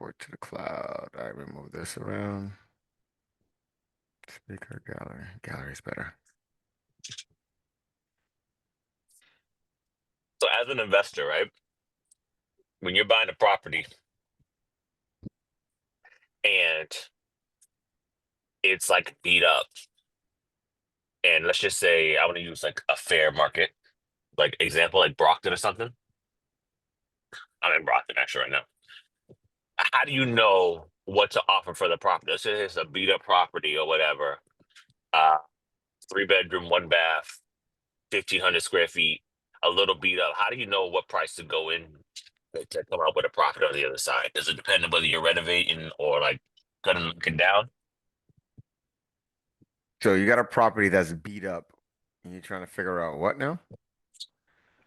Export to the cloud. I remove this around. Speaker gallery. Gallery's better. So as an investor, right, when you're buying a property and it's like beat up, and let's just say I want to use like a fair market, like example, like Brockton or something. I'm in Brockton actually right now. How do you know what to offer for the property? Let's say it's a beat up property or whatever, uh, 3 bedroom, 1 bath, 1,500 square feet, a little beat up. How do you know what price to go in to come out with a profit on the other side? Does it depend on whether you're renovating or like cutting it down? So you got a property that's beat up, and you're trying to figure out what now?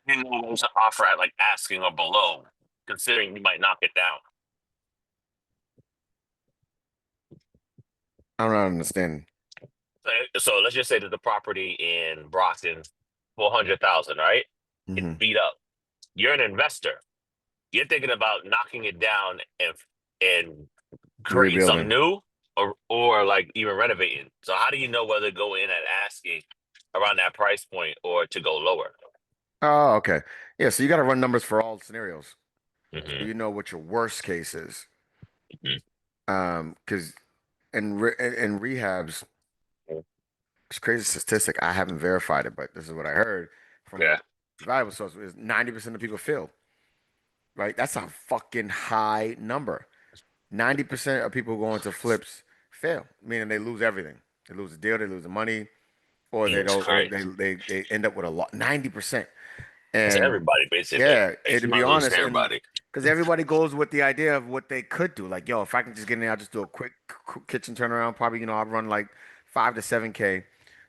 You know those offer at like asking or below, considering you might knock it down. I'm not understanding. So let's just say that the property in Brockton, 400,000, right? It's Hmm. beat up. You're an investor. You're thinking about knocking it down and creating something Rebuilding. new or like even renovating. So how do you know whether to go in at asking around that price point or to go lower? Oh, okay. Yeah, so you got to run numbers for all scenarios. So Hmm. you know what your worst case is. Hmm. Because in rehabs, it's crazy statistic. I haven't verified it, but this is what I heard from Yeah. valuable sources is 90% of people fail, right? That's a fucking high number. 90% of people going to flips fail, meaning they lose everything. They lose the deal, they lose the money, or they It's don't, or crazy. they end up with a lot. 90%. It's And everybody basically. yeah, Like, and to you be might lose honest, and everybody. because everybody goes with the idea of what they could do. Like, yo, if I can just get in there, I'll just do a quick kitchen turnaround. Probably, I'll run like 5 to 7K.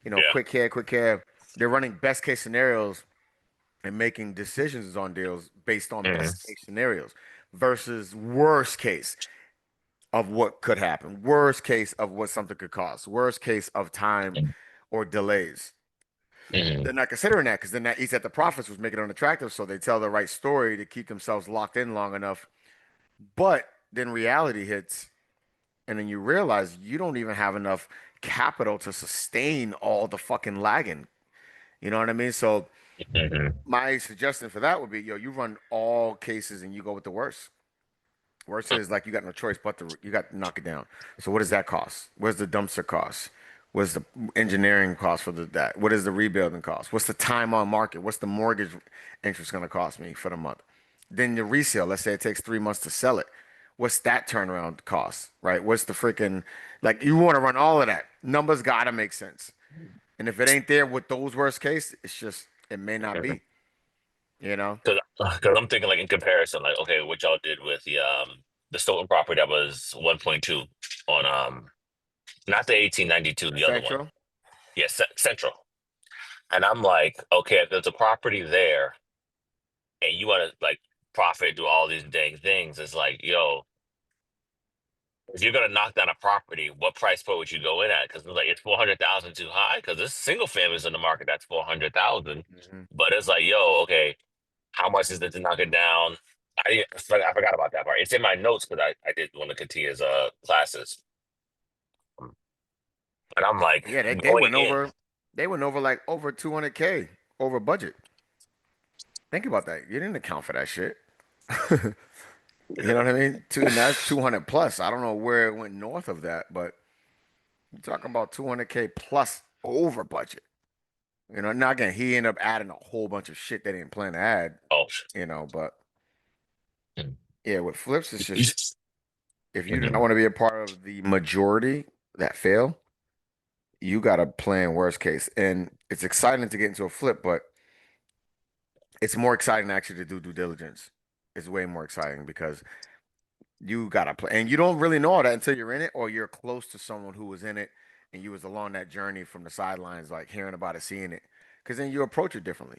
Yeah. Quick care, quick care. They're running best case scenarios and making decisions on deals based on Hmm. best case scenarios versus worst case of what could happen, worst case of what something could cost, worst case of time or delays. Hmm. They're not considering that because then that eats at the profits, which make it unattractive. So they tell the right story to keep themselves locked in long enough. But then reality hits, and then you realize you don't even have enough capital to sustain all the fucking lagging. You know what I mean? So Hmm. my suggestion for that would be, yo, you run all cases and you go with the worst. Worst is like you got no choice but you got to knock it down. So what does that cost? Where's the dumpster cost? What's the engineering cost for that? What is the rebuilding cost? What's the time on market? What's the mortgage interest going to cost me for the month? Then the resale, let's say it takes 3 months to sell it. What's that turnaround cost, right? What's the freaking, like, you want to run all of that. Numbers got to make sense. And if it ain't there with those worst case, it's just, it may not be, you know? Because I'm thinking like in comparison, like okay, what y'all did with the Stoughton property that was 1.2 on not the 1892, the other one. Central. Yeah, Central. And I'm like, okay, if there's a property there and you want to like profit, do all these dang things, it's like, yo, if you're gonna knock down a property, what price point would you go in at? Because like it's 400,000 too high. Because there's single families in the market that's 400,000, Mhm. but it's like, yo, okay, how much is it to knock it down? I forgot about that part. It's in my notes because I did one of Katia's classes, and I'm like Yeah, they going went in. over, like over 200K over budget. Think about that. You didn't account for that shit. You know what I mean? That's 200 plus. I don't know where it went north of that, but you're talking about 200K plus over budget. Now again, he ended up adding a whole bunch of shit they didn't plan to add, Oh, but yeah, with flips, it's just shit. if you do not Mhm. want to be a part of the majority that fail, you got to plan worst case. And it's exciting to get into a flip, but it's more exciting actually to do due diligence. It's way more exciting because you gotta play, and you don't really know all that until you're in it, or you're close to someone who was in it, and you was along that journey from the sidelines, like hearing about it, seeing it. Because then you approach it differently,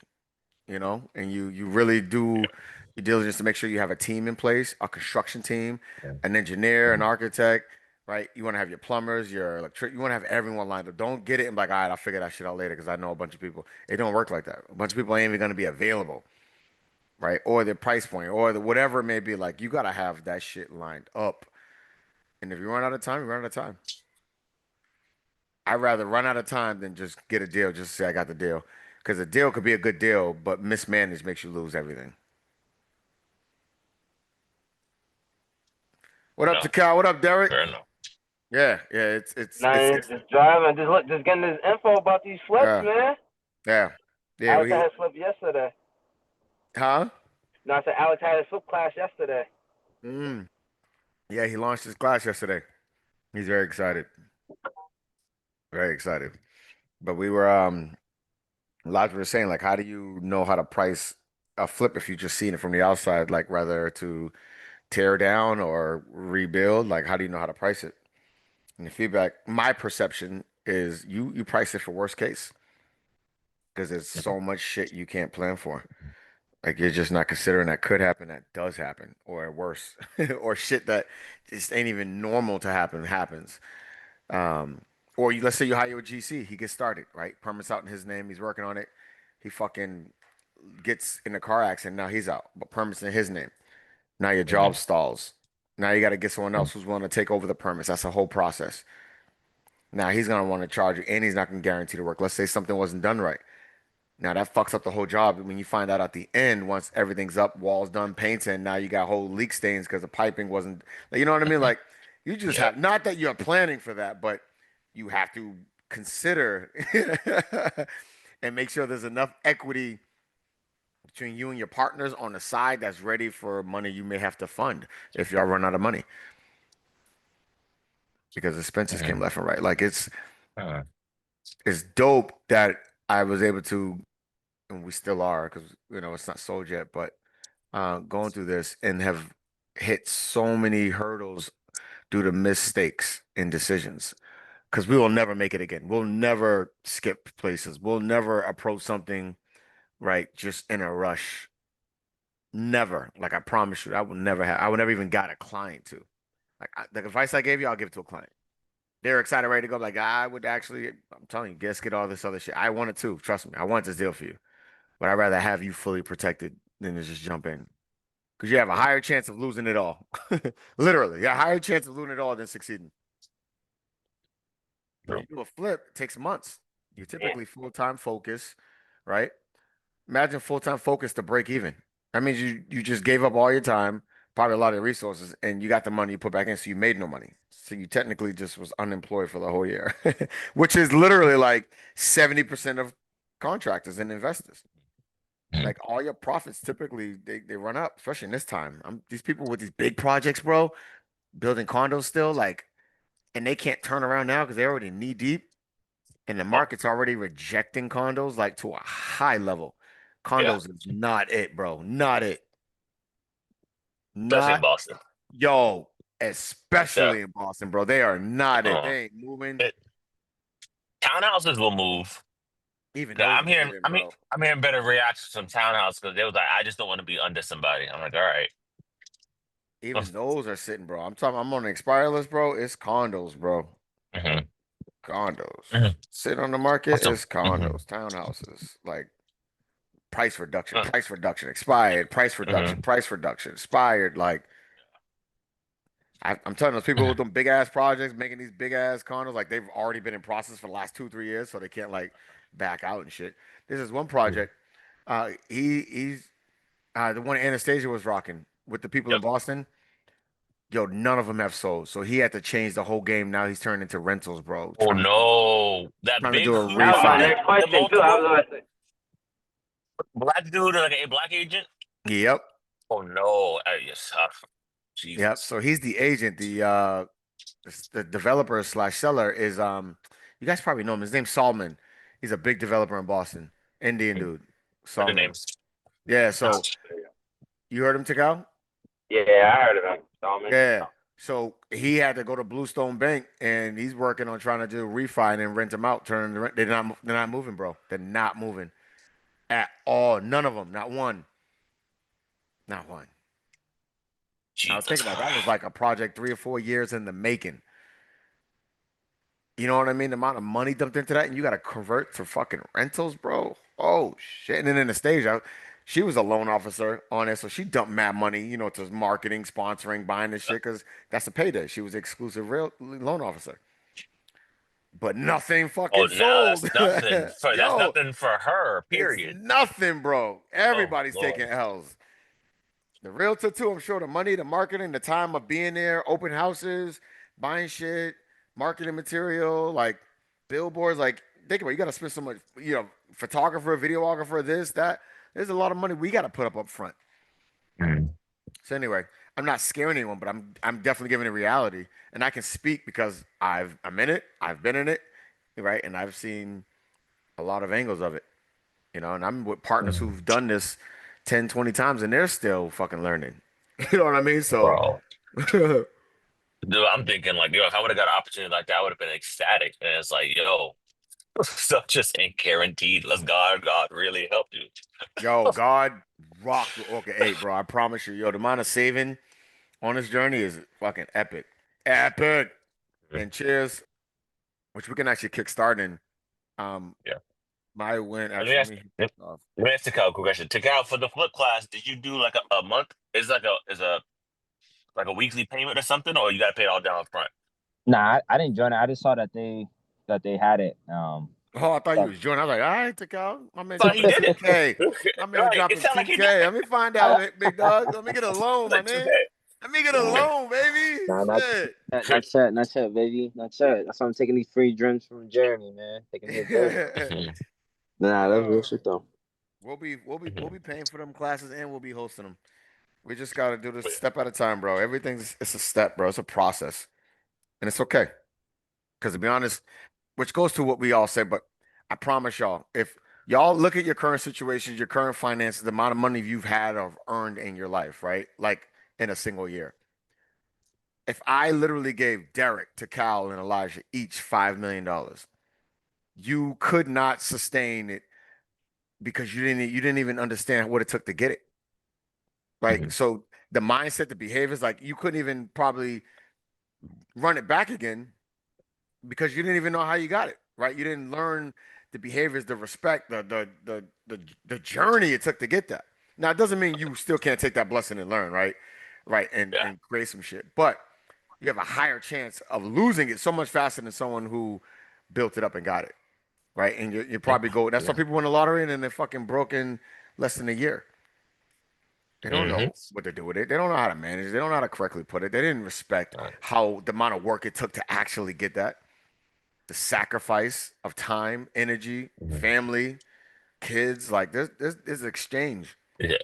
and you really do your diligence to make sure you have a team in place, a construction team, an engineer, an architect, right? You want to have your plumbers, your electric, you want to have everyone lined up. Don't get it and be like, all right, I'll figure that shit out later because I know a bunch of people. It don't work like that. A bunch of people ain't even gonna be available. right? Or the price point, or the whatever it may be. Like you gotta have that shit lined up. And if you run out of time, you run out of time. I'd rather run out of time than just get a deal just to say I got the deal. Because a deal could be a good deal, but mismanaged makes you lose everything. What up, No, Takal? What up, Derek? fair enough. Yeah, yeah, Nah, just driving, just getting this info about these flips, yeah, man. yeah, yeah. Alex had his flip yesterday. Huh? No, I said Alex had his flip class yesterday. Mm, yeah, he launched his class yesterday. He's very excited, very excited. But we were, lots were saying like, how do you know how to price a flip if you just seen it from the outside, like whether to tear down or rebuild? Like, how do you know how to price it? And the feedback, my perception is you price it for worst case because there's so much shit you can't plan for. Like you're just not considering that could happen, that does happen, or worse, or shit that just ain't even normal to happen happens. Um, or let's say you hire a GC, he gets started, right? Permits out in his name, he's working on it. He fucking gets in a car accident, now he's out, but permits in his name. Now your job Mhm. stalls. Now you got to get someone else who's willing to take over the permits. That's a whole process. Now he's gonna want to charge you, and he's not gonna guarantee the work. Let's say something wasn't done right. Now that fucks up the whole job. When you find out at the end, once everything's up, walls done, paints in, now you got whole leak stains because the piping wasn't. Like, you know what I mean? Like you just Yeah. have not that you're planning for that, but you have to consider and make sure there's enough equity between you and your partners on the side that's ready for money you may have to fund if y'all run out of money because expenses came Mhm. left and right. Like Uh, it's dope that I was able to, and we still are because it's not sold yet, but going through this and have hit so many hurdles due to mistakes in decisions because we will never make it again. We'll never skip places. We'll never approach something right just in a rush. Never. Like I promise you, I will never have. I would never even got a client to. Like the advice I gave you, I'll give it to a client. They're excited, ready to go. Like I would actually, I'm telling you, guess get all this other shit. I want it too. Trust me, I want this deal for you. But I'd rather have you fully protected than to just jump in. Because you have a higher chance of losing it all. Literally, a higher chance of losing it all than succeeding. When true. you do a flip, it takes months. You Yeah. typically full-time focus, right? Imagine full-time focus to break even. That means you just gave up all your time, probably a lot of resources, and you got the money you put back in, so you made no money. So you technically just was unemployed for the whole year, which is literally like 70% of contractors and investors. Mhm. Like all your profits typically they run up, especially in this time. These people with these big projects, bro, building condos still, like, and they can't turn around now because they're already knee deep, and the Oh, market's already rejecting condos like to a high level. yeah, Condos is not it, bro. Not it. especially in Not Boston. yo, Yeah. especially in Boston, bro. They are not it. Uh, They ain't moving. it, townhouses will move. Even 'Cause those I'm are hearing, sitting, I mean, bro. I'm hearing better reactions from townhouse because they was like, I just don't want to be under somebody. I'm like, all right. Even those are sitting, bro. I'm on the expired list, bro. It's condos, bro. Mhm. Condos. Mhm. Sitting on the market Also, is mhm. condos, townhouses. Like Uh, price reduction, expired, mhm. price reduction, expired. Like I'm telling those people with Mhm. them big ass projects, making these big ass condos, like they've already been in process for the last 2, 3 years, so they can't like back out and shit. This is one project. He's the one Anastasia was rocking with the people in Yep. Boston. Yo, none of them have sold, so he had to change the whole game. Now he's turned into rentals, bro. Oh no, that Trying to big do a hoop That was my guy refi. next with the question too. I multiple was gonna say, black dude, like a black agent. Yep, Oh no, yes, yep. Jesus. So he's the agent. The developer slash seller is you guys probably know him. His name's Salman. He's a big developer in Boston. Indian dude. What the Salman. names? Yeah, Uh, so you heard him, Tikal? yeah, I heard of him, Solomon. Yeah. So he had to go to Bluestone Bank and he's working on trying to do refi and then rent them out, turn the rent. They're not moving, bro. They're not moving at all. None of them. Not one. Not one. Now think Jesus. about it. That was like a project 3 or 4 years in the making. You know what I mean? The amount of money dumped into that, and you got to convert to fucking rentals, bro. Oh shit! And then in the stage, She was a loan officer on it, so she dumped mad money, to marketing, sponsoring, buying this shit because that's a payday. She was exclusive real loan officer, but nothing Oh, fucking now sold. that's nothing for Yo, her. it's Period. nothing, bro. Oh Everybody's taking Lord. L's. The realtor too, I'm sure the money, the marketing, the time of being there, open houses, buying shit, marketing material, like billboards, like think about it, you gotta spend so much, photographer, videographer, this, that. There's a lot of money we gotta put up front. Mm. So anyway, I'm not scaring anyone, but I'm definitely giving it reality. And I can speak because I'm in it, I've been in it, right? And I've seen a lot of angles of it, and I'm with partners who've done this 10, 20 times and they're still fucking learning. You know what I mean? So Bro. Dude, I'm thinking like, yo, if I would have got an opportunity like that, I would have been ecstatic. And it's like, yo, stuff just ain't guaranteed. Let's God really help you. Yo, God rocked. Okay, hey, bro, I promise you, yo, the amount of saving on this journey is fucking epic. Epic. And cheers, which we can actually kickstart in. Um, Yeah. my win, Let me actually, let ask me hit let this off. me ask Takao a quick question. Takao, for the flip class, did you do like a month? Is like a weekly payment or something, or you gotta pay it all down up front? Nah, I didn't join it. I just saw that they had it. Oh, I thought you So was joining. I was like, all right, took out. My man Thought he dropping did it. 10K. My man Right. It dropping sounded like he did 10K. it. Let me find I, out, big dog. Let me get a loan, my Like man. 2K. Let me get a nah, loan, baby. nah, Shit. not yet, baby, not yet. That's why I'm taking these free drinks from Jeremy, man. Taking his dirty. Nah, that's real Yo, shit though. we'll be paying for them classes and we'll be hosting them. We just gotta do this step at a time, bro. It's a step, bro. It's a process, and it's okay. Because to be honest, which goes to what we all say, but I promise y'all, if y'all look at your current situations, your current finances, the amount of money you've had or earned in your life, right? Like in a single year. If I literally gave Derek to Cal and Elijah each $5 million, you could not sustain it because you didn't even understand what it took to get it. Right. Mhm. So the mindset, the behaviors, like you couldn't even probably run it back again because you didn't even know how you got it, right? You didn't learn the behaviors, the respect, the journey it took to get that. Now, it doesn't mean you still can't take that blessing and learn, right? Right, and Yeah. and create some shit. But you have a higher chance of losing it so much faster than someone who built it up and got it, right? And you probably go. That's why Yeah. people win the lottery and then they're fucking broken less than a year. They don't Hmm. know what to do with it. They don't know how to manage it. They don't know how to correctly put it. They didn't respect how the amount of work it took to actually get that. The sacrifice of time, energy, family, kids. Like there's exchange.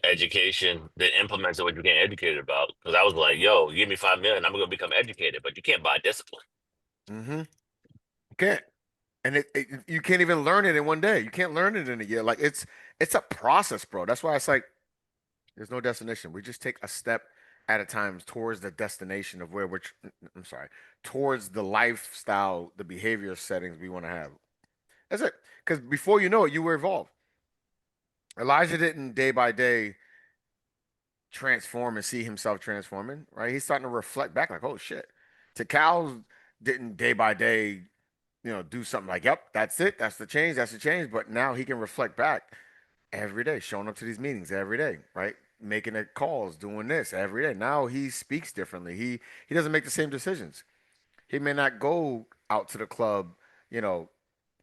Education that implements what you get educated about. Because I was like, yo, you give me 5 million, I'm gonna become educated, but you can't buy discipline. Mm-hmm. You can't, and you can't even learn it in one day. You can't learn it in a year. Like it's a process, bro. That's why it's like there's no destination. We just take a step at a time towards the destination of where I'm sorry, towards the lifestyle, the behavior settings we want to have. That's it. Because before you know it, you were evolved. Elijah didn't day by day transform and see himself transforming, right? He's starting to reflect back, like, oh shit. To Cal didn't day by day, do something like, yep, that's it, that's the change. But now he can reflect back every day, showing up to these meetings every day, right? Making the calls, doing this every day. Now he speaks differently. He doesn't make the same decisions. He may not go out to the club, you know,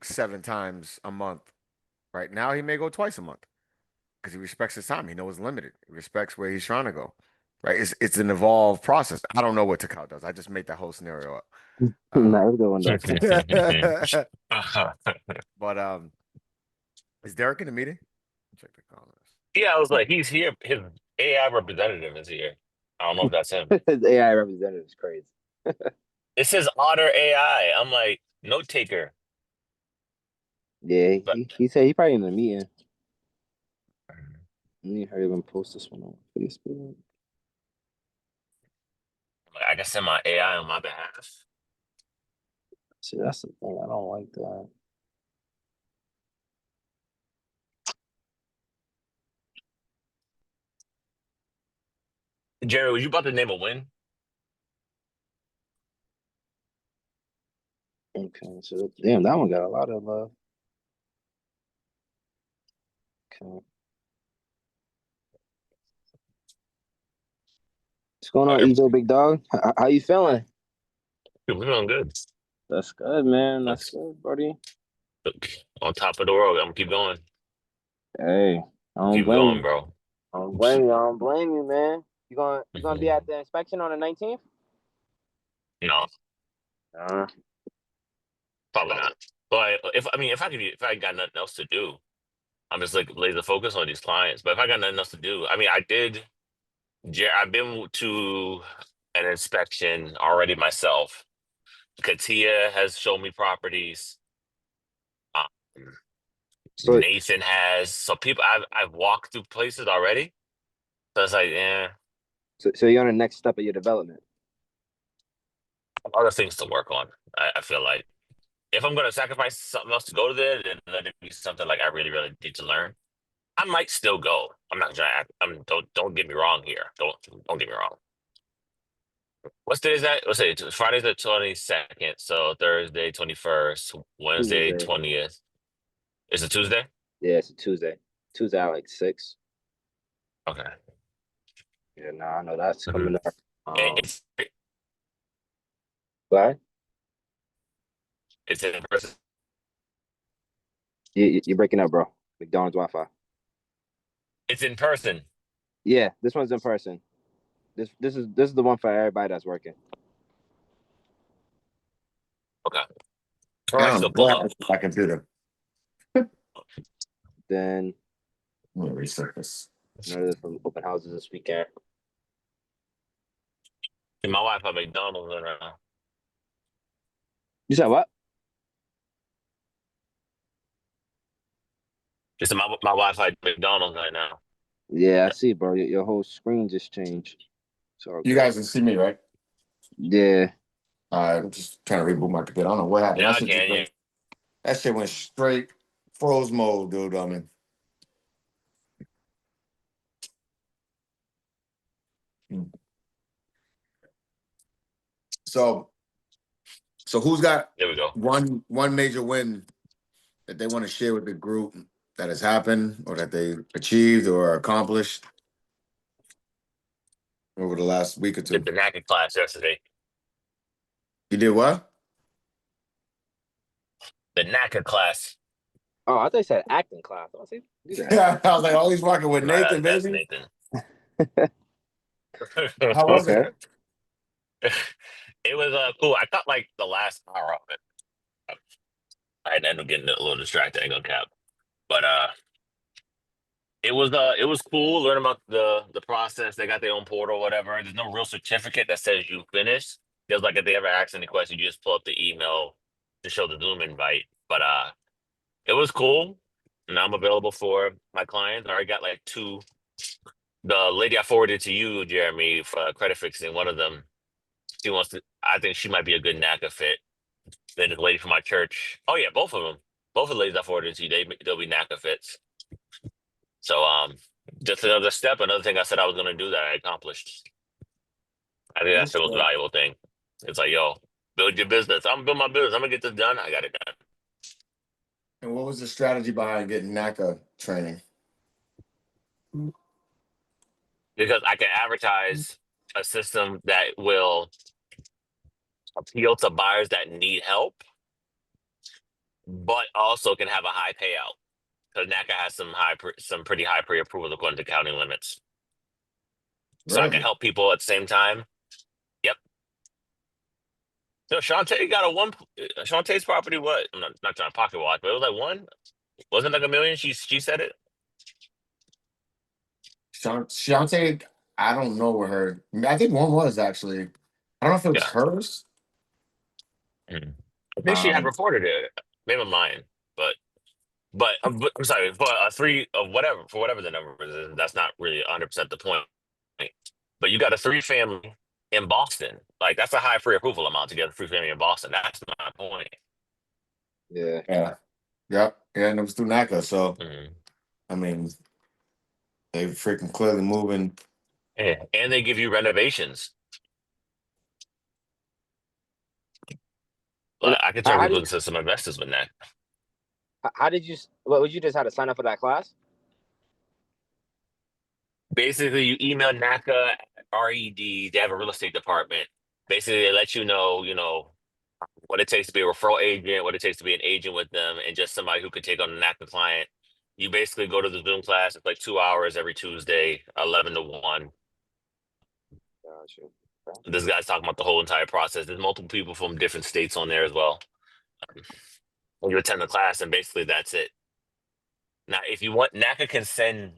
7 times a month. Right now, he may go twice a month because he respects his time. He knows it's limited. He respects where he's trying to go. Right? It's an evolved process. I don't know what Takao does. I just made that whole scenario up. Nah, that's a good one though. But is Derek in the meeting? Check the comments. Yeah, I was like, he's here. His AI representative is here. I don't know if that's him. His AI representative is crazy. It says Otter AI. I'm like, note taker. Yeah, But he said he probably in the meeting. Let me hurry up and post this one on Facebook. I can send my AI on my behalf. See, that's the thing. I don't like that. Jerry, was you about to name a win? Okay, so damn, that one got a lot of love. Okay. going on, Ezo, big dog? How you feeling? We're doing good. That's good, man. That's Let's good, buddy. look on top of the world. I'm gonna keep going. Hey, I don't Keep blame going, you. bro. I don't blame you. I don't blame you, man. You gonna be at Mhm. the inspection on the 19th? No, Uh, probably not. But if I got nothing else to do, I'm just like laser focused on these clients. But if I got nothing else to do, I mean, I've been to an inspection already myself. Katia has shown me properties. Um, so Nathan has. So people, I've walked through places already. So it's like, yeah, so you're on the next step of your development. other things to work on. I feel like if I'm gonna sacrifice something else to go to there, then let it be something like I really, really need to learn. I might still go. I'm not trying. Don't get me wrong here. Don't get me wrong. What's day is that? Let's say Friday's the 22nd, so Thursday 21st, Wednesday Tuesday. 20th. Is it Tuesday? Yeah, it's a Tuesday. Tuesday at like 6. Okay. Yeah, no, I know that's hmm coming up. It's Go ahead. it's in person. You're breaking up, bro. McDonald's Wi-Fi. It's in person. Yeah, this one's in person. This is the one for everybody that's working. Okay. All right. So pull What up. happened to my computer? Then Let me reset this. another from open houses this weekend. My wife at McDonald's right now. You said what? Just my Wi-Fi at McDonald's right now. Yeah, I see, bro. Your whole screen just changed. It's all You good. guys can see me, right? Yeah. I'm just trying to reboot my computer. I don't know what happened. Yeah, I can. Yeah. That shit went straight froze mode, dude. I mean, mm. so who's got There we go. one major win that they want to share with the group that has happened or that they achieved or accomplished over the last week or Did two? the NACA class yesterday. You did what? The NACA class. Oh, I thought you said acting class. I was like, do that. Yeah, I was like, oh, he's rocking with No, Nathan, that's baby. Nathan. How was Okay. it? It was cool. I got like the last hour of it. I ended up getting a little distracted. I ain't gonna cap, but it was cool learning about the process. They got their own portal, whatever. There's no real certificate that says you finished. There's like if they ever ask any question, you just pull up the email to show the Zoom invite. But it was cool, and I'm available for my clients. I already got like two. The lady I forwarded to you, Jeremy, for credit fixing. One of them, she wants to. I think she might be a good NACA fit. Then the lady from my church. Oh yeah, both of them. Both of the ladies I forwarded to you, they'll be NACA fits. So just another step, another thing I said I was gonna do that I accomplished. I think that's That's the most good. valuable thing. It's like, yo, build your business. I'm gonna build my business. I'm gonna get this done. I got it done. And what was the strategy behind getting NACA training? Because I can advertise a system that will appeal to buyers that need help, but also can have a high payout. Because NACA has some pretty high pre-approval according to county limits. So I can Really? help people at the same time. Yep. So Shantae got a one. Shantae's property. What? I'm not trying to pocket watch, but it was like one. Wasn't like a million. She said it. Shantae, I don't know where her. I think one was actually. I don't know if it was Yeah. hers. Mhm. I think she had Um, reported it. Maybe mine, but I'm sorry for a three of whatever for whatever the number is. That's not really 100% the point. But you got a three family in Boston. Like that's a high pre-approval amount to get a three family in Boston. That's my point. Yeah. yeah, yep, yeah, and it was through NACA. So Mhm. I mean, they freaking clearly moving. Yeah. And they give you renovations. And Like I could turn how people did into some investors with that. how did you? What would you just had to sign up for that class? Basically, you email NACA RED. They have a real estate department. Basically, they let you know, what it takes to be a referral agent, what it takes to be an agent with them, and just somebody who could take on a NACA client. You basically go to the Zoom class. It's like 2 hours every Tuesday, 11 to 1. Gotcha. This guy's talking about the whole entire process. There's multiple people from different states on there as well. You attend the class, and basically that's it. Now, if you want, NACA can send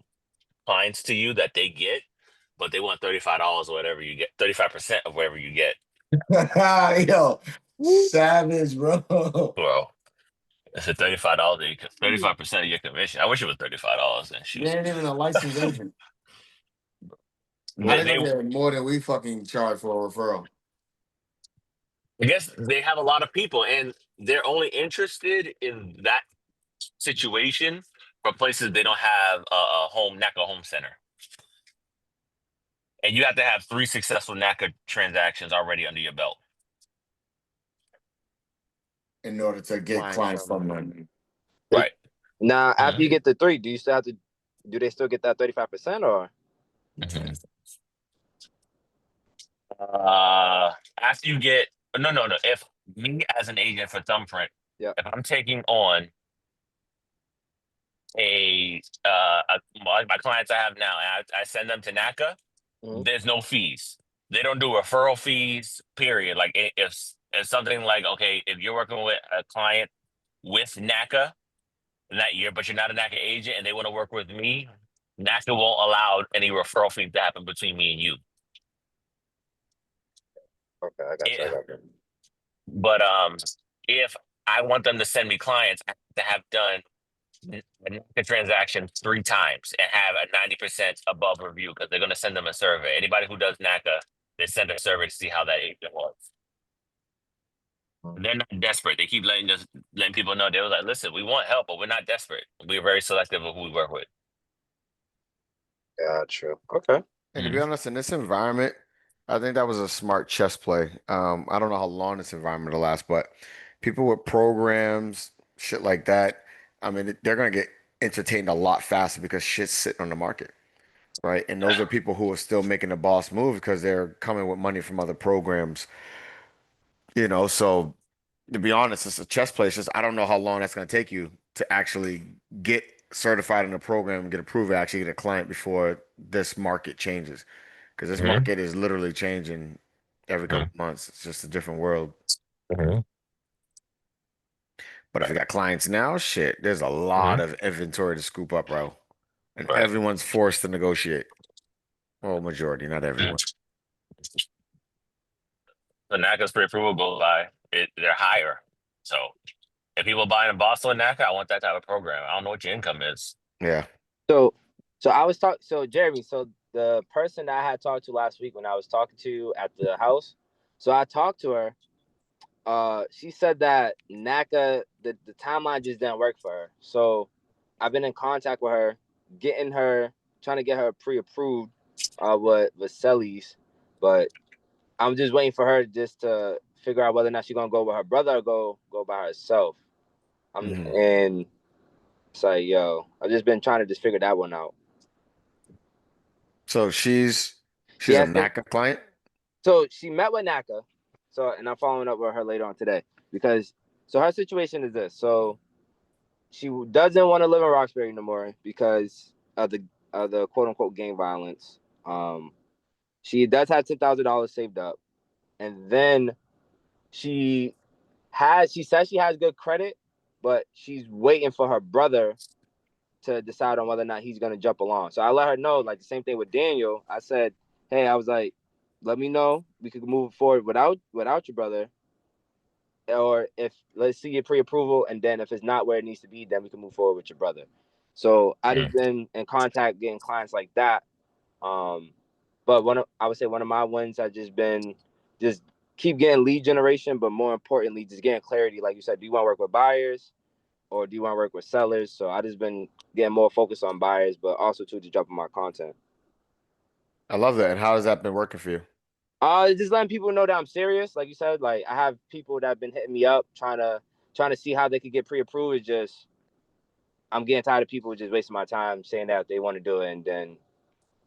clients to you that they get, but they want $35 or whatever you get, 35% of whatever you get. Yo, savage, bro. Well, it's a $35, 35% of your commission. I wish it was $35 and You shoot. ain't even a licensed agent. How They, they gonna they, get more than we fucking charge for a referral? I guess they have a lot of people, and they're only interested in that situation for places they don't have a home NACA home center. And you have to have 3 successful NACA transactions already under your belt. In order to get clients from them. Right. Now, after you Mhm. get the 3, do you still have to? Do they still get that 35% or? Mhm. After you get no. If me as an agent for Thumbprint, Yeah. if I'm taking on my clients I have now, and I send them to NACA, Mhm. there's no fees. They don't do referral fees. Period. Like if something like, okay, if you're working with a client with NACA that year, but you're not a NACA agent and they want to work with me, NACA won't allow any referral fee to happen between me and you. Okay, I got you. I got you. But if I want them to send me clients, I have to have done a NACA transaction 3 times and have a 90% above review because they're going to send them a survey. Anybody who does NACA, they send a survey to see how that agent was. They're not desperate. They keep letting people know. They were like, listen, we want help, but we're not desperate. We're very selective of who we work with. Gotcha. Okay. And to be honest, in this environment, I think that was a smart chess play. I don't know how long this environment will last, but people with programs, shit like that, I mean, they're gonna get entertained a lot faster because shit's sitting on the market, right? And those are people who are still making the boss move because they're coming with money from other programs, So to be honest, it's a chess play. It's just I don't know how long that's gonna take you to actually get certified in the program and get approved, actually get a client before this market changes. Because this Mm-hmm. market is literally changing every couple months. It's just a different world. Mm-hmm. But if you got clients now, shit, there's a lot Mm-hmm. of inventory to scoop up, bro. And Right. everyone's forced to negotiate. Well, majority, not everyone. The NACA's pre-approval goes by they're higher. So if people buying in Boston NACA, I want that type of program. I don't know what your income is. Yeah. So, I was talking. So, Jeremy, so the person that I had talked to last week when I was talking to at the house, so I talked to her. She said that NACA, the timeline just didn't work for her. So, I've been in contact with her, trying to get her pre-approved, with Celly's, but I'm just waiting for her just to figure out whether or not she's gonna go with her brother or go by herself. Mhm. And it's like, yo, I've just been trying to just figure that one out. So she's a Yeah, NACA client. so she met with NACA. So, and I'm following up with her later on today because her situation is this. So she doesn't want to live in Roxbury no more because of the quote unquote gang violence. She does have $10,000 saved up, and then she she says she has good credit, but she's waiting for her brother to decide on whether or not he's gonna jump along. So I let her know, like the same thing with Daniel. I said, hey, I was like, let me know. We could move forward without your brother. Or if let's see your pre-approval, and then if it's not where it needs to be, then we can move forward with your brother. So I just been in contact getting clients like that. But I would say one of my wins has just been just keep getting lead generation, but more importantly, just getting clarity. Like you said, do you want to work with buyers or do you want to work with sellers? So I just been getting more focused on buyers, but also too, just dropping my content. I love that. And how has that been working for you? Just letting people know that I'm serious. Like you said, like I have people that have been hitting me up trying to see how they could get pre-approved. It's just I'm getting tired of people just wasting my time saying that they want to do it and then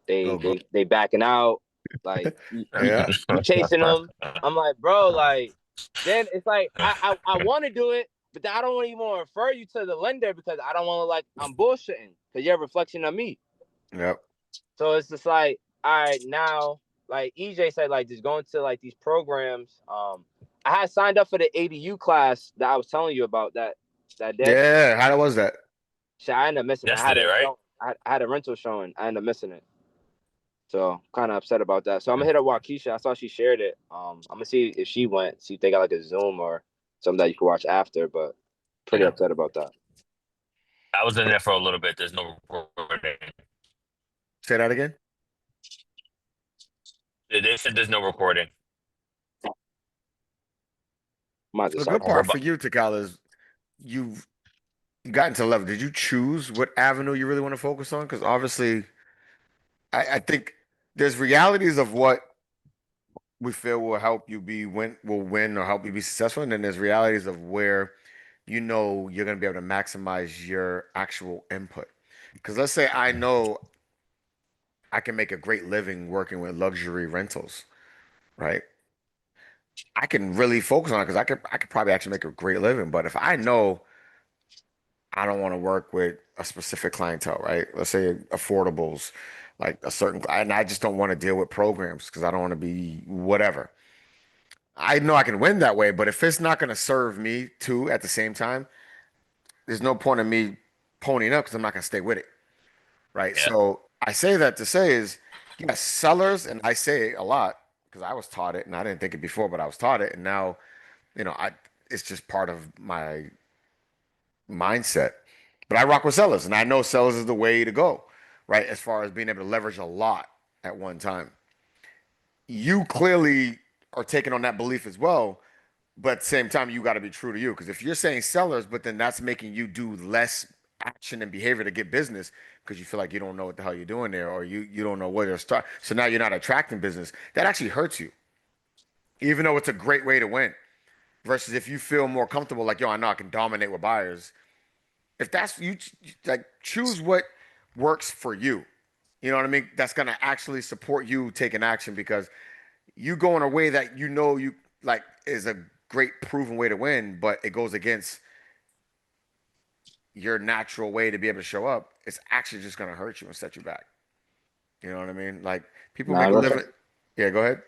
Go, go. they backing out. Like Yeah. you chasing them. I'm like, bro, like then it's like I want to do it, but then I don't even want to refer you to the lender because I don't want to like I'm bullshitting because you're a reflection of me. Yep. So it's just like, all right, now like EJ said, like just going to like these programs. I had signed up for the ADU class that I was telling you about that day. Yeah. How was that? Shit, I ended up missing it. I had Yesterday, a right? show, I had a rental showing. I ended up missing it. So kind of upset about that. So I'm gonna hit up Waukesha. I saw she shared it. I'm gonna see if she went, see if they got like a Zoom or something that you can watch after, but pretty Yeah. upset about that. I was in there for a little bit. There's no recording. Say that again. They said there's no recording. Might So just the good start. part for you, Takala, is you've gotten to level. Did you choose what avenue you really want to focus on? Because obviously, I think there's realities of what we feel will help you will win or help you be successful, and then there's realities of where you know you're going to be able to maximize your actual input. Because let's say I know I can make a great living working with luxury rentals, right? I can really focus on it because I could probably actually make a great living. But if I know I don't want to work with a specific clientele, right? Let's say affordables, like a certain, and I just don't want to deal with programs because I don't want to be whatever. I know I can win that way, but if it's not going to serve me too at the same time, there's no point in me ponying up because I'm not going to stay with it, right? Yeah. So I say that to say is, yes, sellers, and I say it a lot because I was taught it and I didn't think it before, but I was taught it, and now, it's just part of my mindset. But I rock with sellers, and I know sellers is the way to go, right? As far as being able to leverage a lot at one time. You clearly are taking on that belief as well, but at the same time, you got to be true to you. Because if you're saying sellers, but then that's making you do less action and behavior to get business because you feel like you don't know what the hell you're doing there, or you don't know where to start. So now you're not attracting business. That actually hurts you, even though it's a great way to win. Versus if you feel more comfortable, like, yo, I know I can dominate with buyers. If that's you, like, choose what works for you. You know what I mean? That's gonna actually support you taking action because you go in a way that you know you like is a great proven way to win, but it goes against your natural way to be able to show up. It's actually just gonna hurt you and set you back. You know what I mean? Like people Nah, make a real shit. living. Yeah, go ahead.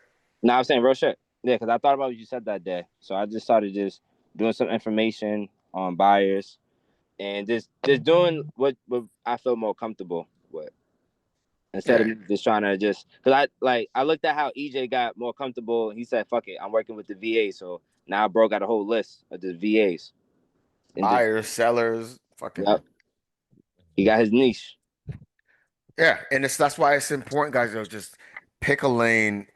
Nah, I'm saying real shit. Yeah, because I thought about what you said that day. So I just started just doing some information on buyers and just doing what I feel more comfortable with. Instead of Yeah, me just trying to just because I looked at how EJ got more comfortable. He said, "Fuck it, I'm working with the VA." So now bro got a whole list of the VAs and just buyers, sellers, fucking yep, he got his niche. yeah. And that's why it's important, guys. Just pick a lane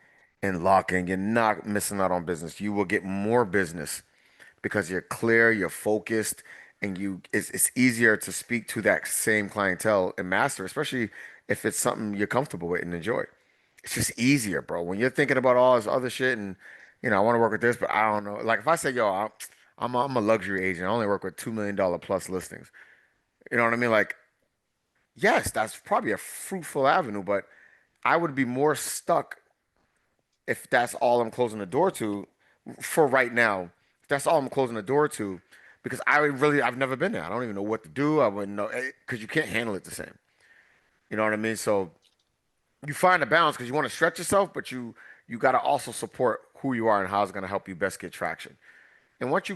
and lock in. You're not missing out on business. You will get more business because you're clear, you're focused, and it's easier to speak to that same clientele and master, especially if it's something you're comfortable with and enjoy. It's just easier, bro. When you're thinking about all this other shit and I want to work with this, but I don't know. Like if I say, yo, I'm a luxury agent, I only work with $2 million plus listings. You know what I mean? Like, yes, that's probably a fruitful avenue, but I would be more stuck if that's all I'm closing the door to for right now. If that's all I'm closing the door to, because I've never been there. I don't even know what to do. I wouldn't know because you can't handle it the same. You know what I mean? So you find a balance because you want to stretch yourself, but you got to also support who you are and how it's going to help you best get traction. And once you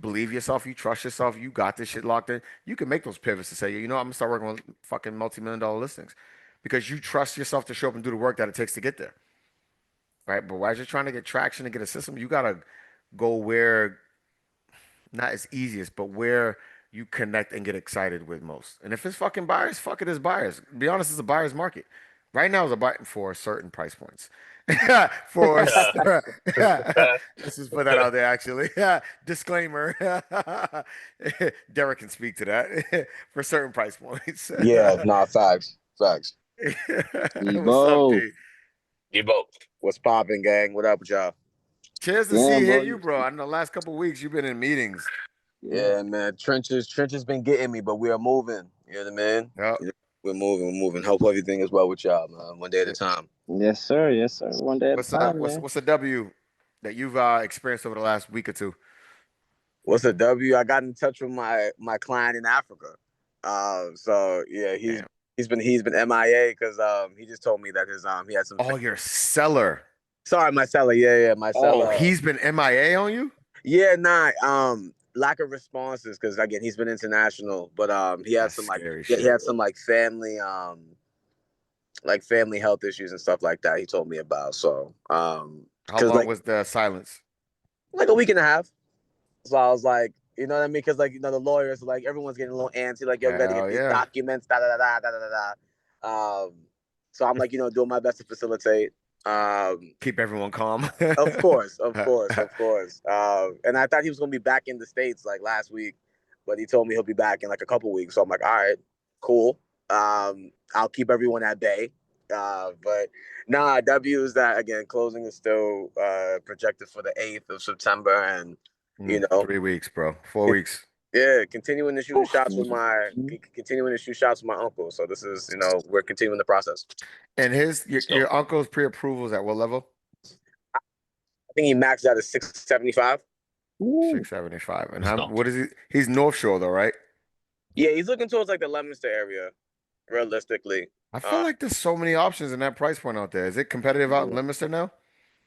believe yourself, you trust yourself, you got this shit locked in, you can make those pivots to say, I'm gonna start working with fucking multi-million-dollar listings because you trust yourself to show up and do the work that it takes to get there. Right. But as you're trying to get traction and get a system, you gotta go where not as easiest, but where you connect and get excited with most. And if it's fucking buyers, fuck it is buyers. Be honest, it's a buyer's market. Right now is a buy for certain price points. For let's just put that out there actually. Disclaimer. Derek can speak to that for certain price points. Yeah, nah, facts, facts. What's up, Evo, D? You both. What's popping, gang? What up with y'all? Cheers to damn, hear bro. you, bro. I know the last couple of weeks you've been in meetings. Yeah. Yeah, man. Trenches been getting me, but we are moving. You know what I mean? Yep. We're moving. We're moving. Hope everything is well with y'all, man. One day at a time. Yes, sir. Yes, sir. One day at a What's uh time, what's man. what's a W that you've experienced over the last week or two? What's a W? I got in touch with my client in Africa. So yeah, Damn. he's been MIA because he just told me that his he had some. Oh, your seller. Sorry, my seller. Yeah, my Oh, seller. he's been MIA on you? Yeah, nah. Lack of responses because again he's been international, but he had That's some like scary yeah, he shit. had some like family health issues and stuff like that. He told me about so How because long was the silence? like a week and a half. So I was like, you know what I mean? Because like the lawyers, like everyone's getting a little antsy, like yo, we got to get Hell these yeah. documents, da da da da da da da. So I'm like, doing my best to facilitate. Keep everyone calm. Of course, of course, of course. And I thought he was gonna be back in the States like last week, but he told me he'll be back in like a couple weeks. So I'm like, all right, cool. I'll keep everyone at bay. But nah, W is that again. Closing is still projected for the 8th of September, and you know, 3 weeks, bro. 4 weeks. yeah, continuing to shoot shots with Mhm. continuing to shoot shots with my uncle. So this is, we're continuing the process. And So your uncle's pre-approvals at what level? I think he maxed out at 675. Ooh. 675. And let's how go. what is he? He's North Shore though, right? Yeah, he's looking towards like the Leominster area, realistically. I feel Uh, like there's so many options in that price point out there. Is it competitive out in Leominster now?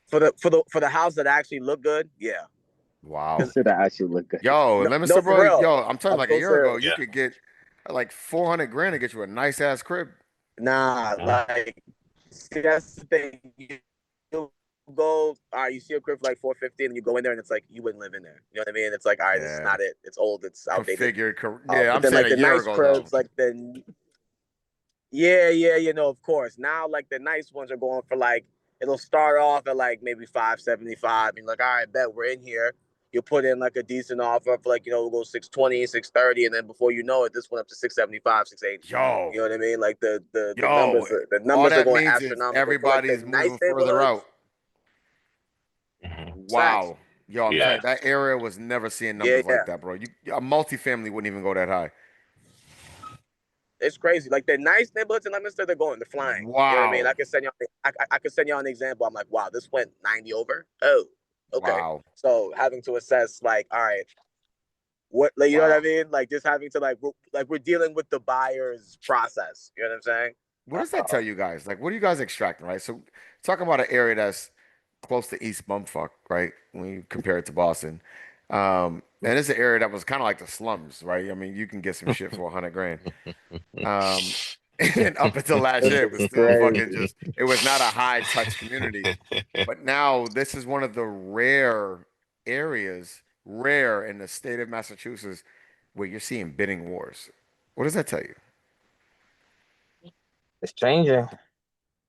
for the house that actually look good, yeah. Wow. 'Cause- Should have actually look good. Yo, in no, Leominster, no, for bro. real. Yo, I'm telling you, I'm like a so year ago, serious. you Yeah. could get like 400 grand to get you a nice ass crib. Nah, Mhm. like, see, that's the thing. You go, all right, you see a crib for like 450, and you go in there, and it's like you wouldn't live in there. You know what I mean? It's like, all right, this is Yeah. not it. It's old. It's outdated. Yeah, But I'm then saying like a the year nice ago though. cribs, like the yeah, of course. Now like the nice ones are going for like it'll start off at like maybe 575. And you're like, all right, bet we're in here. You put in like a decent offer for like, we'll go 620, 630, and then before you know it, this went up to 675, 680. Yo, You know what I mean? Like the yo, all numbers are that going means is astronomical for like the everybody's nice moving further out. neighborhoods. Mhm. Facts. Wow. Yo, I'm telling Yeah. you, that area was never seeing Yeah, numbers like yeah. that, bro. A multifamily wouldn't even go that high. It's crazy. Like the nice neighborhoods in Leominster, they're flying. You know what I mean? Wow. I can send you. I can send you an example. I'm like, wow, this went 90 over. Oh, okay. Wow. So having to assess, like, all right, what, like, you know what I Wow. mean? Like just having to like we're dealing with the buyer's process. You know what I'm saying? What does that tell you guys? Like, what are you guys extracting, right? So, talking about an area that's close to East Bumfuck, right? When you compare it to Boston. And it's an area that was kind of like the slums, right? I mean, you can get some shit for 100 grand. Um, and up until last This year, it was is still crazy. fucking just, it was not a high touch community. But now this is one of the rare areas, rare in the state of Massachusetts, where you're seeing bidding wars. What does that tell you? It's changing.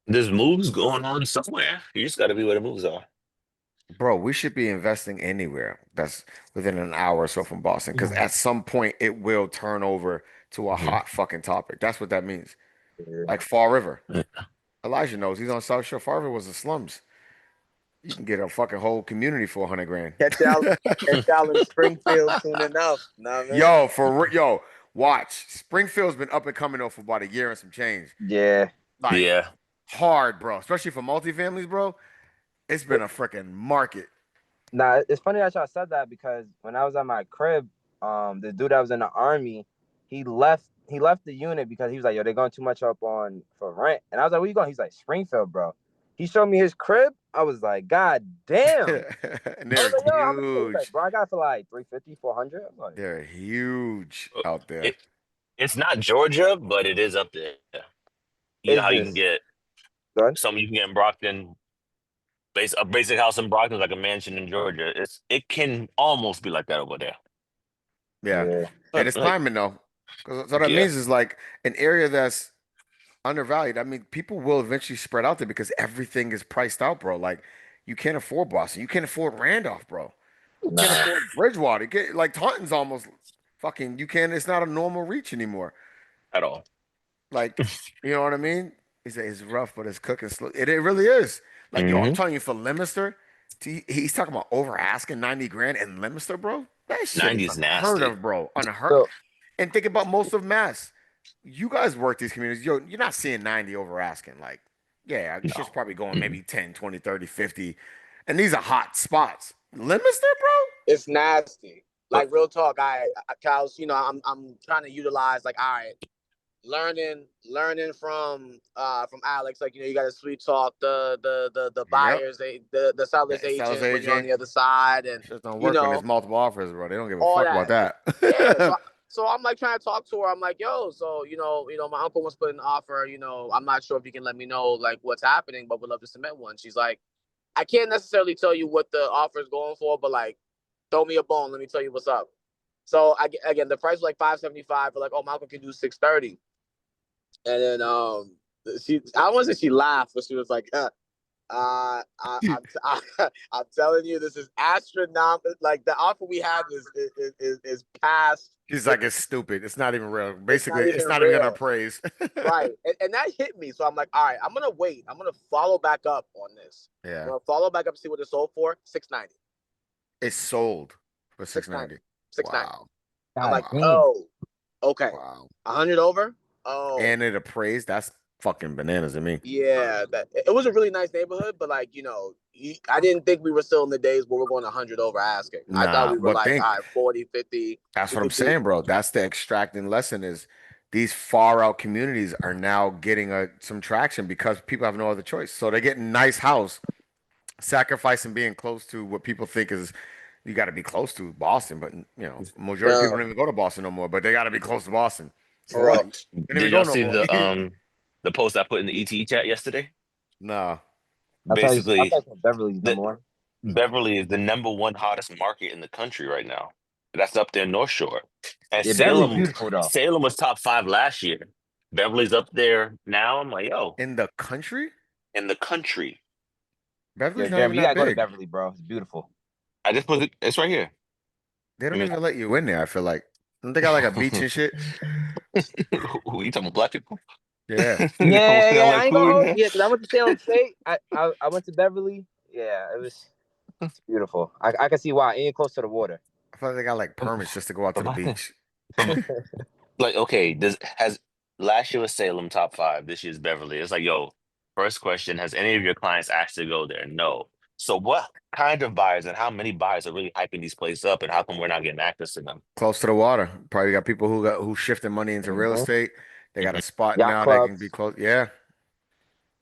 There's moves going on somewhere. You just got to be where the moves are. Bro, we should be investing anywhere that's within an hour or so from Boston, because at some point it will turn over to a Mhm. hot fucking topic. That's what that means. Yeah. Like Fall River. Elijah knows he's on South Shore. Fall River was the slums. You can get a fucking whole community for 100 grand. Catch y'all in Springfield soon enough. Know what I mean? Yo, watch. Springfield's been up and coming though for about a year and some change. Yeah. Like Yeah. hard, bro. Especially for multifamilies, bro. It's been a freaking market. Nah, it's funny that y'all said that because when I was at my crib, the dude that was in the army, he left the unit because he was like, yo, they're going too much up on for rent. And I was like, where you going? He's like, Springfield, bro. He showed me his crib. I was like, God damn. And I they're was like, yo, how much? He's like, huge. bro, I got it for like 350, 400. I'm like, They're huge out there. It, it's not Georgia, but it is up there. You know it's how you can just get good. some you can get in Brockton, a basic house in Brockton is like a mansion in Georgia. It can almost be like that over there. Yeah. Yeah. And it's Like, climbing though. So what that yeah, means is like an area that's undervalued. I mean, people will eventually spread out there because everything is priced out, bro. Like you can't afford Boston. You can't afford Randolph, bro. You can't Nah. afford Bridgewater. Like Taunton's almost fucking you can't, it's not a normal reach anymore. at all. Like, you know what I mean? It's rough, but it's cooking slow. It really is. Like, yo, I'm Hmm. telling you, for Leominster, he's talking about over asking 90 grand in Leominster, bro. That shit 90 is is unheard nasty. of, bro. Unheard. So And think about most of Mass. you guys work these communities. You're not seeing 90 over asking. Like, yeah, shit's No. probably going Mm-mm. maybe 10, 20, 30, 50. And these are hot spots. Limits there, bro? It's nasty. But Like real talk, Kels, I'm trying to utilize like, all right, learning from Alex, like, you got to sweet talk the Yep. buyers, the sellers The sales agents when you're on agent. the other side, and Shit don't you work when there's know multiple offers, bro. They don't give a all fuck about that. Yeah, that. so I'm like trying to talk to her. I'm like, yo, so my uncle wants to put an offer. I'm not sure if you can let me know like what's happening, but would love to submit one. She's like, I can't necessarily tell you what the offer is going for, but like, throw me a bone. Let me tell you what's up. So again, the price was like 575. But like, oh, my uncle can do 630. And then I don't want to say she laughed, but she was like, I'm telling you, this is astronomical. Like the offer we have is past. He's like, it's stupid. It's not even real. It's Basically, not it's even not even gonna real, appraise. right? And that hit me. So I'm like, all right, I'm gonna wait. I'm gonna follow back up on this. I'm Yeah. gonna follow back up, see what it's sold for. 690. It's sold for 690. 690. 690. Wow. I'm God like, Wow. damn. oh, okay. Wow. 100 over. Oh, And it appraised. That's fucking bananas to me. yeah. That it was a really nice neighborhood, but like, I didn't think we were still in the days where we're going 100 over asking. I thought Nah, we were but like, think all right, 40, 50. that's We what I'm could do. saying, bro. That's the extracting lesson is these far out communities are now getting some traction because people have no other choice. So they're getting nice house, sacrificing being close to what people think is you got to be close to Boston, but majority of people No, don't even go to Boston no more, but they got to be close to Boston. for So real. they don't even did go y'all no see more. the post I put in the ET chat yesterday? Nah. I Basically, thought Beverly's the number one. Beverly is the number one hottest market in the country right now. That's up there North Shore. And Yeah, Beverly's Salem, beautiful though. Salem was top five last year. Beverly's up there now. I'm like, yo, In the country? in the country. Yo, Beverly's not even Jeremy, you that gotta go to big. Beverly, bro. It's beautiful. I just put it, it's right here. They I don't mean, even let you in there, I feel like. Don't they got like a beach and shit? who you talking about black people? Yeah. They don't Yeah, smell yeah. like I ain't gonna food in hold. there. Yeah, because I went to Salem State. I went to Beverly. Yeah, it's beautiful. I can see why. And close to the water. I feel like they got like permits just to go out to But the my thing, beach. from like, okay, does has last year was Salem top five, this year's Beverly. It's like, yo, first question, has any of your clients asked to go there? No. So what kind of buyers and how many buyers are really hyping these places up and how come we're not getting access to them? Close to the water. Probably got people who shifting money into real Mm-hmm. estate. They got a Mhm. spot Yacht now they can be clubs. close. Yeah. Yep,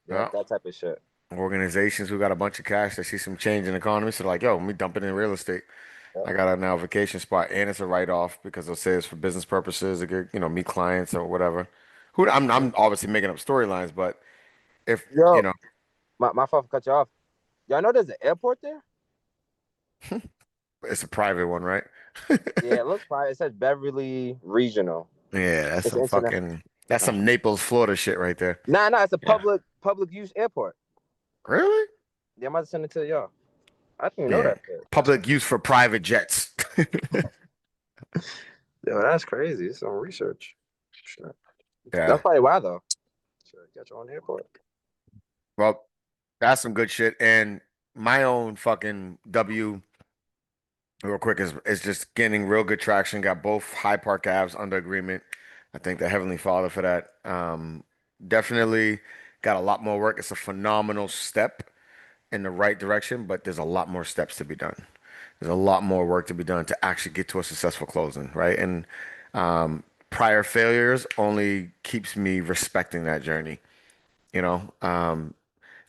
Yeah. that type of shit. Organizations who got a bunch of cash, they see some change in the economy. So like, yo, let me dump it in real estate. Yep. I got a now vacation spot and it's a write-off because they'll say it's for business purposes to get, meet clients or whatever. Who Mm-hmm. I'm obviously making up storylines, but if, Yo, my fault for cut you off. Y'all know there's an airport there? it's a private one, right? Yeah, it looks private. It says Beverly Regional. Yeah, It's internet. that's some Naples, Florida shit right there. Nah. It's a Yeah. public use airport. Really? Yeah, I'm about to send it to y'all. I didn't even know Yeah. that shit. Public use for private jets. Yo, that's crazy. It's some research. Sure. Yeah. That's probably why though. Sure, got your own airport. Well, that's some good shit. And my own fucking W, real quick, is just getting real good traction. Got both High Park Avs under agreement. I thank the Heavenly Father for that. Definitely got a lot more work. It's a phenomenal step in the right direction, but there's a lot more steps to be done. There's a lot more work to be done to actually get to a successful closing, right? And prior failures only keeps me respecting that journey. You know,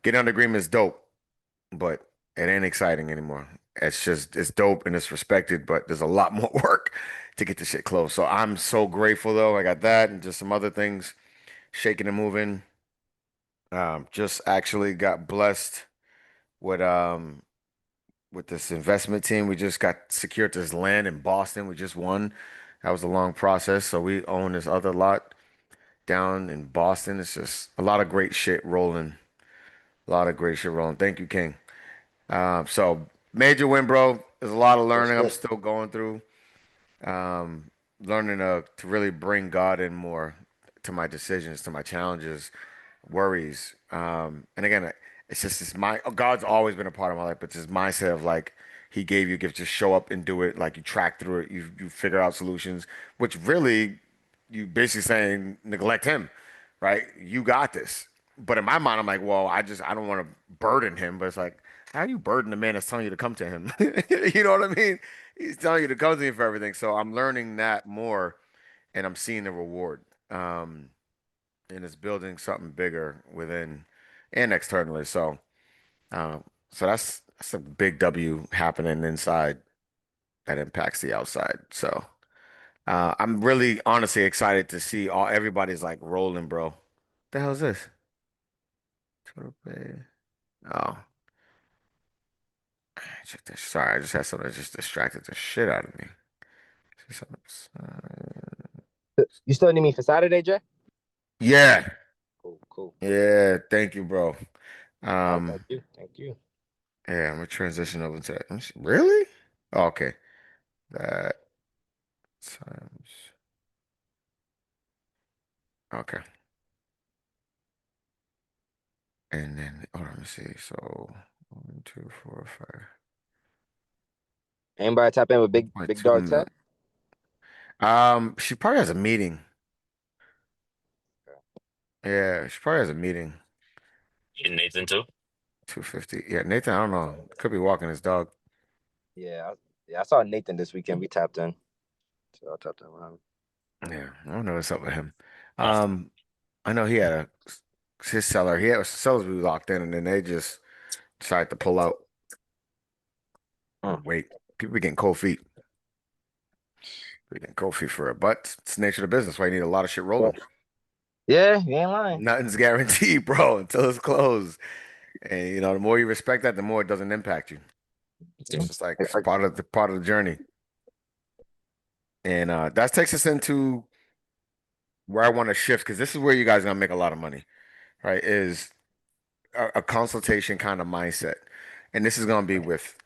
getting under agreement is dope, but it ain't exciting anymore. It's dope and it's respected, but there's a lot more work to get the shit closed. So I'm so grateful though. I got that and just some other things shaking and moving. Just actually got blessed with this investment team. We just got secured this land in Boston. We just won. That was a long process. So we own this other lot down in Boston. It's just a lot of great shit rolling. A lot of great shit rolling. Thank you, King. So major win, bro. There's a lot of Good learning I'm shit. still going through. Um, Learning to really bring God in more to my decisions, to my challenges, worries. And again, it's just this my God's always been a part of my life, but this mindset of like He gave you gifts, just show up and do it. Like you track through it, you figure out solutions, which really you basically saying neglect him, right? You got this. But in my mind, I'm like, well, I don't want to burden him. But it's like, how do you burden the man that's telling you to come to him? You know what I mean? He's telling you to come to me for everything. So I'm learning that more, and I'm seeing the reward. Um, and it's building something bigger within and externally. Uh, so that's a big W happening inside that impacts the outside. So I'm really honestly excited to see all everybody's like rolling, bro. The hell is this? Total pay. Oh, check this. Sorry, I just had something that just distracted the shit out of me. See something- You still need me for Saturday, Jay? Yeah, Cool, cool. yeah. Thank you, bro. Oh, thank Um, you, thank you. yeah, I'm gonna transition over to that. Really? Oh, okay. That times. Okay. And then, hold on, let me see. So, 1, 2, 4, 5. Anybody tap in with big 2 dog million. tech? She probably has a meeting. Yeah, she probably has a meeting. And Nathan too. 250. Yeah, Nathan, I don't know. Could be walking his dog. Yeah, I saw Nathan this weekend. We tapped in, so I tapped in with him. Yeah, I don't know what's up with him. Oh, Um, I know he had his seller. He had sellers we locked in, and then they just decided to pull out. Hmm. Wait, people be getting cold feet. People getting cold feet for it, but it's the nature of the business. Why you need a lot of shit rolling. Yeah, you ain't lying. Nothing's guaranteed, bro, until it's closed. And the more you respect that, the more it doesn't impact you. It's just like it's part of the journey. And that takes us into where I want to shift because this is where you guys are gonna make a lot of money, right? Is a consultation kind of mindset. And this is gonna be with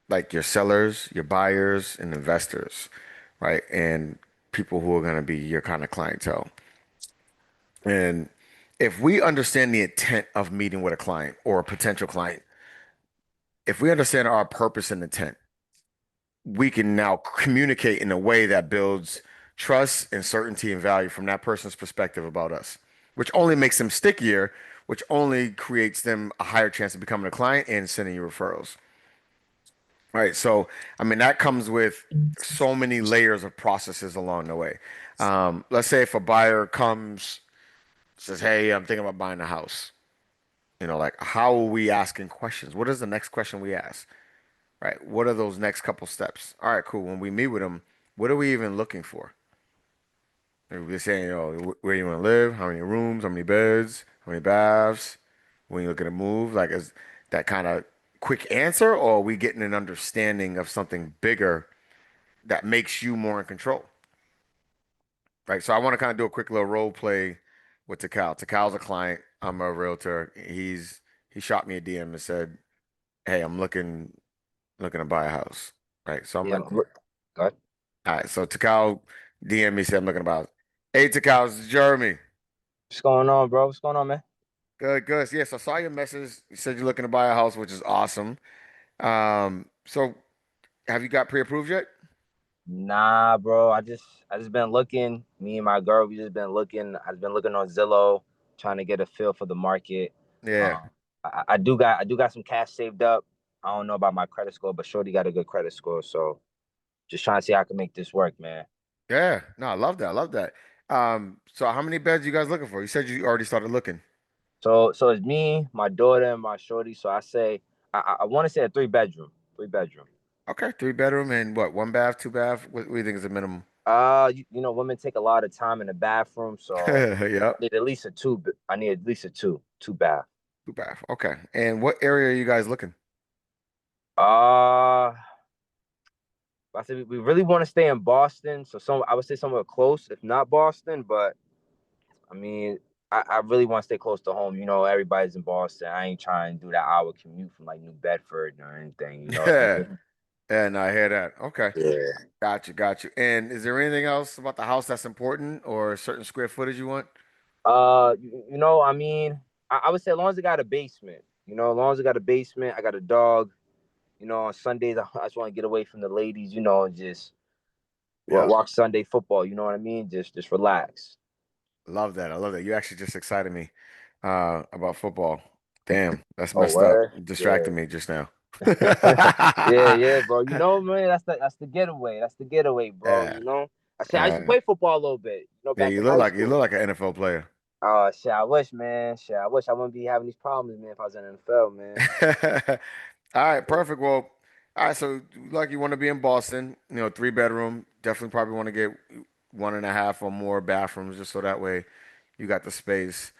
like your sellers, your buyers, and investors, right? And people who are gonna be your kind of clientele. And if we understand the intent of meeting with a client or a potential client, if we understand our purpose and intent, we can now communicate in a way that builds trust and certainty and value from that person's perspective about us, which only makes them stickier, which only creates them a higher chance of becoming a client and sending you referrals. All right. So, I mean, that comes with so many layers of processes along the way. Let's say if a buyer comes, says, "Hey, I'm thinking about buying a house." Like how are we asking questions? What is the next question we ask? Right? What are those next couple steps? All right, cool. When we meet with them, what are we even looking for? Are we saying, where you want to live, how many rooms, how many beds, how many baths? When you look at a move, like is that kind of quick answer, or are we getting an understanding of something bigger that makes you more in control? Right. So I want to kind of do a quick little role play with Takal. Takal's a client. I'm a realtor. He shot me a DM and said, "Hey, I'm looking to buy a house." Right. So I'm Yeah, like, go ahead. all right. So Takal DM me said, "I'm looking about." Hey, Takal, this is Jeremy. What's going on, bro? What's going on, man? Good, good. Yes, I saw your message. You said you're looking to buy a house, which is awesome. So have you got pre-approved yet? Nah, bro. I just been looking. Me and my girl, we just been looking. I've been looking on Zillow, trying to get a feel for the market. Yeah. I do got some cash saved up. I don't know about my credit score, but Shorty got a good credit score. So just trying to see how I can make this work, man. Yeah. No, I love that. I love that. So how many beds you guys looking for? You said you already started looking. So it's me, my daughter, and my Shorty. So I say I want to say a three bedroom. Okay, 3 bedroom and what, 1 bath, 2 bath? What do you think is the minimum? You know, women take a lot of time in the bathroom, so I Yep. need at least a two. I need at least a two bath. 2 bath. Okay. And what area are you guys looking? Uh, I said we really want to stay in Boston, so I would say somewhere close, if not Boston. But I mean, I really want to stay close to home. You know, everybody's in Boston. I ain't trying to do that hour commute from like New Bedford or anything. You know what I Yeah. mean? And I hear that. Okay. Yeah. Got you, got you. And is there anything else about the house that's important or a certain square footage you want? I mean, I would say as long as it got a basement. You know, as long as it got a basement, I got a dog. You know, on Sundays I just want to get away from the ladies. You know, and just Yeah. Watch Sunday football. You know what I mean? Just relax. Love that. I love that. You actually just excited me about football. Damn, that's Oh, messed up. where? You Yeah. distracted me just now. Yeah, yeah, bro. You know, man, that's the getaway. That's the getaway, bro. Yeah. You know. I said I used to play football a little bit, Yeah, back in high you school. look like an NFL player. Oh shit, I wish, man. Shit, I wish I wouldn't be having these problems, man, if I was in the NFL, man. All right, perfect. Well, all right, so like you want to be in Boston, 3 bedroom, definitely probably want to get 1.5 or more bathrooms just so that way you got the space.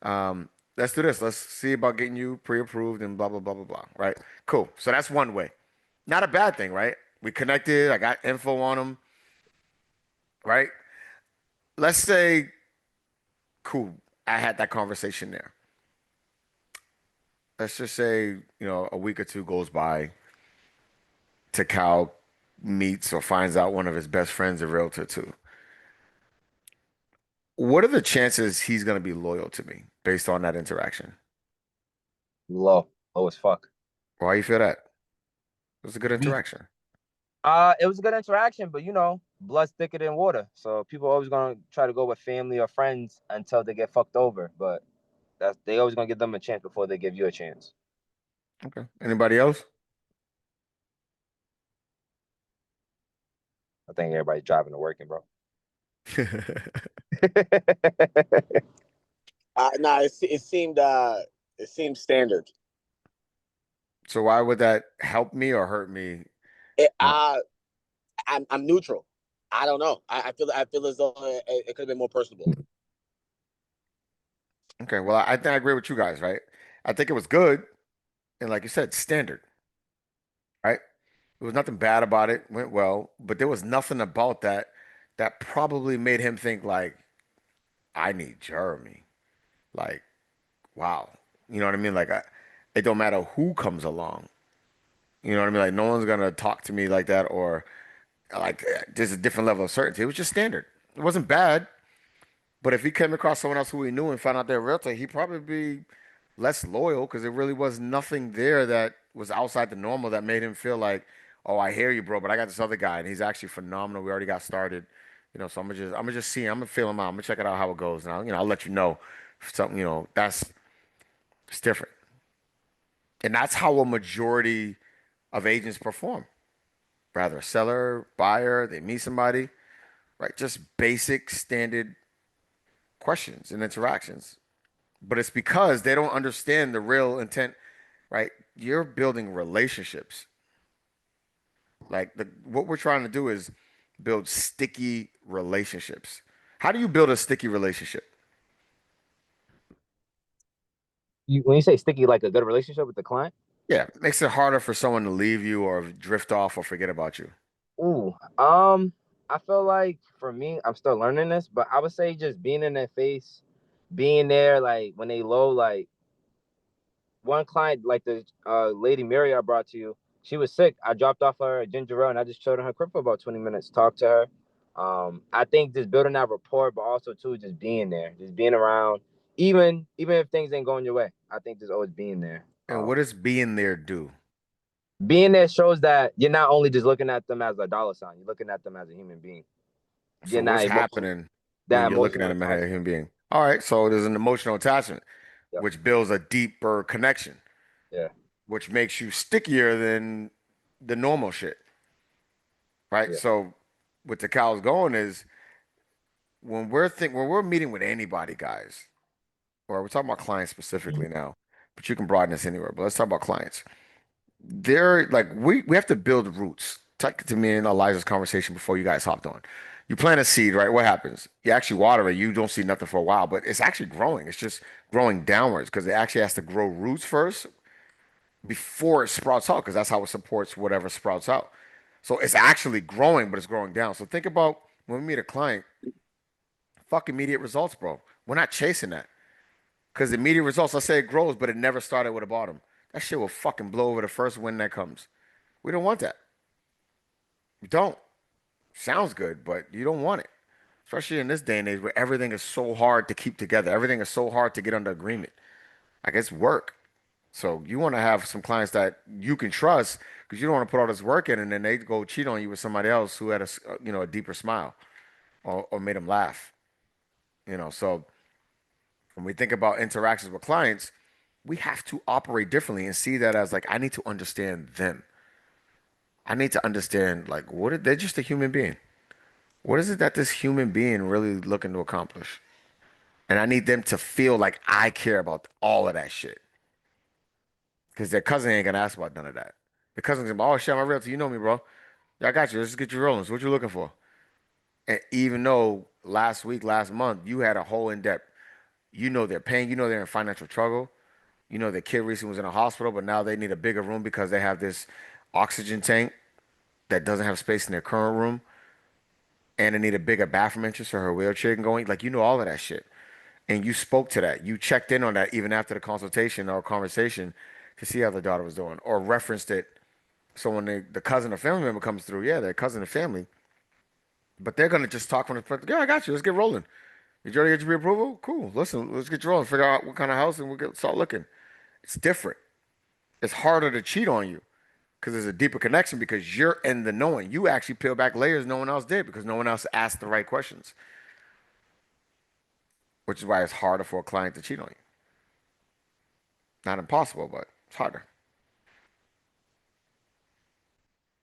Let's do this. Let's see about getting you pre-approved and blah blah blah blah blah. Right? Cool. So that's one way. Not a bad thing, right? We connected. I got info on them, right? Let's say, cool. I had that conversation there. Let's just say, a week or two goes by. Takao meets or finds out one of his best friends, a realtor too. What are the chances he's going to be loyal to me based on that interaction? Low as fuck. Why you feel that? It was a good We interaction. it was a good interaction, but blood's thicker than water. So people always gonna try to go with family or friends until they get fucked over. But they always gonna give them a chance before they give you a chance. Okay. Anybody else? I think everybody's driving to working, bro. No, it seemed standard. So why would that help me or hurt me? It, Uh, I'm neutral. I don't know. I feel as though it could have been more personable. okay. Well, I think I agree with you guys, right? I think it was good. And like you said, standard, right? There was nothing bad about it. Went well, but there was nothing about that probably made him think like, I need Jeremy. Like, wow. You know what I mean? Like, it don't matter who comes along. You know what I mean? Like, no one's gonna talk to me like that, or like there's a different level of certainty. It was just standard. It wasn't bad, but if he came across someone else who he knew and found out they're a realtor, he'd probably be less loyal because there really was nothing there that was outside the normal that made him feel like, oh, I hear you, bro, but I got this other guy and he's actually phenomenal. We already got started, so I'm gonna just see. I'm gonna feel him out. I'm gonna check it out how it goes. Now, I'll let you know if something, that's it's different, and that's how a majority of agents perform. Rather a seller, buyer, they meet somebody, right? Just basic standard questions and interactions. But it's because they don't understand the real intent, right? You're building relationships. Like what we're trying to do is build sticky relationships. How do you build a sticky relationship? When you say sticky, like a good relationship with the client. Yeah, it makes it harder for someone to leave you or drift off or forget about you. Ooh, I feel like for me, I'm still learning this, but I would say just being in their face, being there, like when they low, like one client, like the lady Mary I brought to you, she was sick. I dropped off her a ginger ale and I just chilled in her crib for about 20 minutes, talked to her. I think just building that rapport, but also too just being there, just being around, even if things ain't going your way. I think just always being there. And what does being there do? Being there shows that you're not only just looking at them as a dollar sign, you're looking at them as a human being. So Getting that what's emotion, happening when that you're looking emotional at him as a attachment. human being? All right, so there's an emotional attachment, Yep. which builds a deeper connection, Yeah. which makes you stickier than the normal shit, right? Yeah. So what the cow's going is when we're meeting with anybody, guys, or we're talking about clients specifically now, but you can broaden this anywhere. But let's talk about clients. They're like we have to build roots. Talk to me and Elijah's conversation before you guys hopped on. You plant a seed, right? What happens? You actually water it. You don't see nothing for a while, but it's actually growing. It's just growing downwards because it actually has to grow roots first before it sprouts out because that's how it supports whatever sprouts out. So it's actually growing, but it's growing down. So think about when we meet a client, fuck immediate results, bro. We're not chasing that because immediate results, let's say it grows, but it never started with a bottom. That shit will fucking blow over the first wind that comes. We don't want that. We don't. Sounds good, but you don't want it. Especially in this day and age where everything is so hard to keep together. Everything is so hard to get under agreement. Like it's work. So you want to have some clients that you can trust because you don't want to put all this work in and then they go cheat on you with somebody else who had a deeper smile or made them laugh. So when we think about interactions with clients, we have to operate differently and see that as like I need to understand them. I need to understand like they're just a human being. What is it that this human being really looking to accomplish? And I need them to feel like I care about all of that shit. Because their cousin ain't gonna ask about none of that. The cousin's gonna be, oh shit, I'm a realtor. You know me, bro. Yeah, I got you. Let's just get you rolling. So what you looking for? And even though last week, last month, you had a whole in-depth, they're paying, they're in financial trouble. Their kid recently was in a hospital, but now they need a bigger room because they have this oxygen tank that doesn't have space in their current room. And they need a bigger bathroom entrance for her wheelchair can go in. Like, all of that shit. And you spoke to that. You checked in on that even after the consultation or conversation to see how the daughter was doing or referenced it. So when the cousin or family member comes through, yeah, they're cousin and family, but they're gonna just talk from the perspective. Yeah, I got you. Let's get rolling. Did you already get your pre-approval? Cool. Listen, let's get you rolling. Figure out what kind of house and start looking. It's different. It's harder to cheat on you because there's a deeper connection because you're in the knowing. You actually peel back layers no one else did because no one else asked the right questions, which is why it's harder for a client to cheat on you. Not impossible, but it's harder.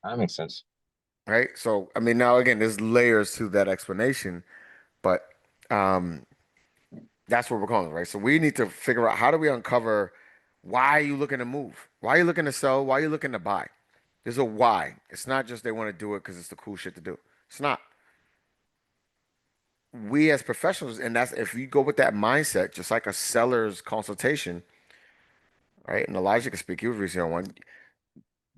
That makes sense. Right? So, I mean, now again, there's layers to that explanation, but um, that's where we're going, right? So we need to figure out how do we uncover why are you looking to move? Why are you looking to sell? Why are you looking to buy? There's a why. It's not just they want to do it because it's the cool shit to do. It's not. We as professionals, and that's if you go with that mindset, just like a seller's consultation, right? And Elijah can speak. He was recently on one.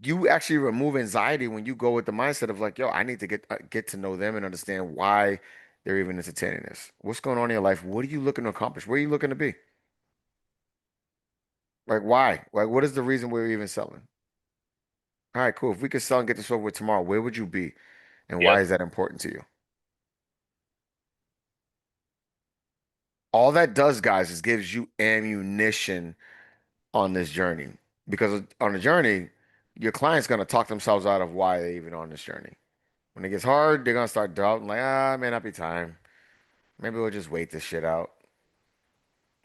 You actually remove anxiety when you go with the mindset of like, yo, I need to get to know them and understand why they're even entertaining this. What's going on in your life? What are you looking to accomplish? Where are you looking to be? Like, why? Like, what is the reason we're even selling? All right, cool. If we could sell and get this over with tomorrow, where would you be? And why Yep. is that important to you? All that does, guys, is gives you ammunition on this journey. Because on the journey, your client's going to talk themselves out of why they're even on this journey. When it gets hard, they're going to start doubting, like, it may not be time. Maybe we'll just wait this shit out.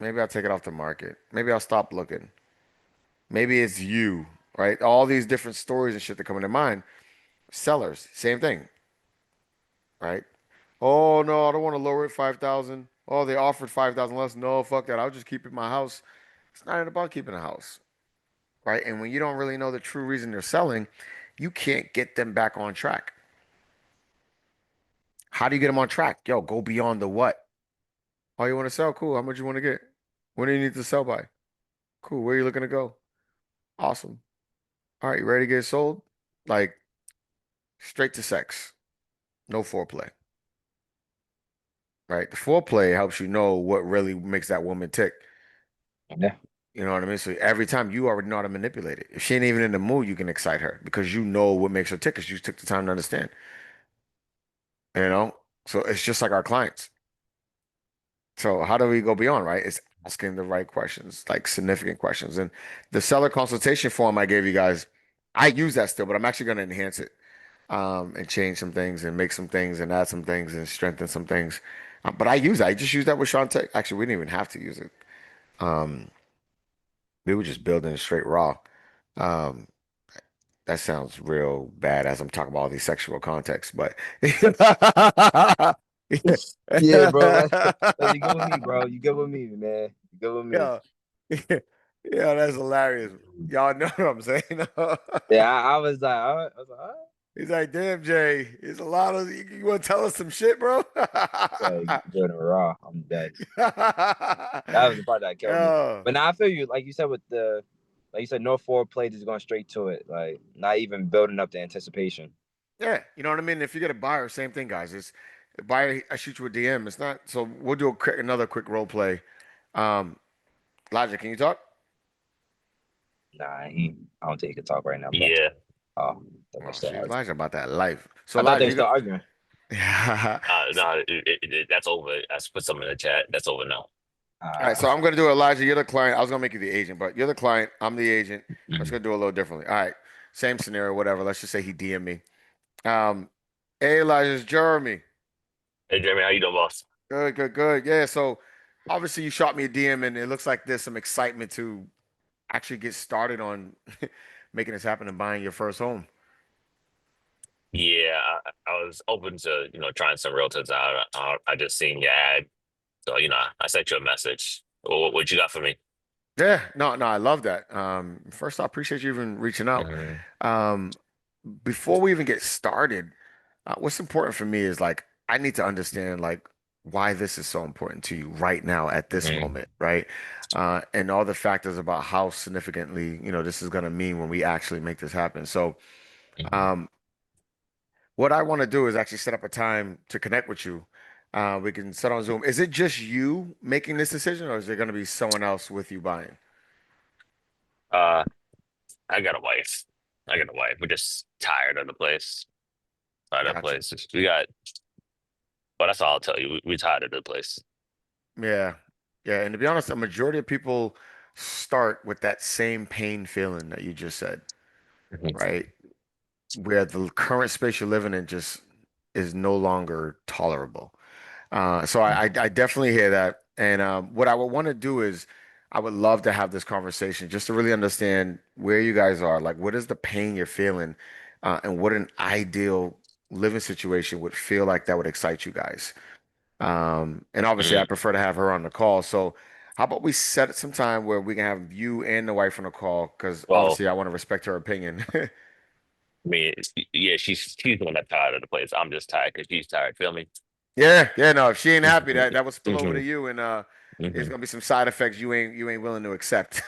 Maybe I'll take it off the market. Maybe I'll stop looking. Maybe it's you, right? All these different stories and shit that come into mind. Sellers, same thing, right? Oh no, I don't want to lower it 5,000. Oh, they offered 5,000 less. No, fuck that. I'll just keep it in my house. It's not even about keeping a house, right? And when you don't really know the true reason they're selling, you can't get them back on track. How do you get them on track? Yo, go beyond the what. Oh, you want to sell? Cool. How much you want to get? When do you need to sell by? Cool. Where are you looking to go? Awesome. All right, you ready to get sold? Like straight to sex. No foreplay. Right? The foreplay helps you know what really makes that woman tick. Yeah. You know what I mean? So every time you already know how to manipulate it. If she ain't even in the mood, you can excite her because you know what makes her tick because you took the time to understand. You know? So it's just like our clients. So how do we go beyond, right? It's asking the right questions, like significant questions. And the seller consultation form I gave you guys, I use that still, but I'm actually going to enhance it and change some things and make some things and add some things and strengthen some things. But I use that. I just use that with Sean Tech. Actually, we didn't even have to use it. Um, we were just building it straight raw. Um, that sounds real bad as I'm talking about all these sexual contexts, but Yeah, bro. Like, you go with me, bro. You go with me, man. You go with me. yeah, yeah, that's hilarious. Y'all know what I'm saying? Yeah, I was like, all right. He's like, damn, Jay, it's a lot of you want to tell us some shit, bro? Like, good and raw. I'm dead. That was the part that killed me. Yeah. But now I feel you, like you said, like you said, no foreplay, just going straight to it. Like, not even building up the anticipation. Yeah, you know what I mean? If you get a buyer, same thing, guys. It's buyer, I shoot you a DM. It's not so we'll do another quick role play. Logic, can you talk? Nah, I don't think he could talk right now, bro. Yeah. Oh, thought they Oh, still see, arguing. Elijah about that life. So I thought they Elijah, were you still got arguing. yeah. No, that's over. I just put something in the chat. That's over now. All right, so I'm gonna do Elijah. You're the client. I was gonna make you the agent, but you're the client. I'm the agent. We're just Mhm. gonna do it a little differently. All right, same scenario, whatever. Let's just say he DM me. Um, hey Elijah, it's Jeremy. Hey, Jeremy, how you doing, boss? Good, good, good. Yeah. So obviously you shot me a DM, and it looks like there's some excitement to actually get started on making this happen and buying your first home. Yeah, I was open to trying some realtors out. I just seen your ad, so I sent you a message. What you got for me? Yeah, no, I love that. First, I appreciate you even reaching out. Hmm. Um, before we even get started, what's important for me is like I need to understand like why this is so important to you right now at this Hmm. moment, right? And all the factors about how significantly, this is going to mean when we actually make this happen. So, Hmm. um, what I want to do is actually set up a time to connect with you. We can set on Zoom. Is it just you making this decision, or is there going to be someone else with you buying? Uh, I got a wife. I got a wife. We're just tired of the place. Tired of the Gotcha. place. We got, but that's all I'll tell you. We tired of the place. Yeah. Yeah. And to be honest, a majority of people start with that same pain feeling that you just said, Hmm. right? Where the current space you're living in just is no longer tolerable. So I definitely hear that. And what I would want to do is I would love to have this conversation just to really understand where you guys are. Like, what is the pain you're feeling, and what an ideal living situation would feel like that would excite you guys. And obviously, I Hmm. prefer to have her on the call. So, how about we set some time where we can have you and the wife on the call? Because Well, obviously, I want to respect her opinion. I mean, yeah, she's the one that's tired of the place. I'm just tired because she's tired. Feel me? Yeah, yeah, no, if she ain't happy, Hmm. that will spill over Hmm. to you, and there's Hmm. gonna be some side effects you ain't willing to accept.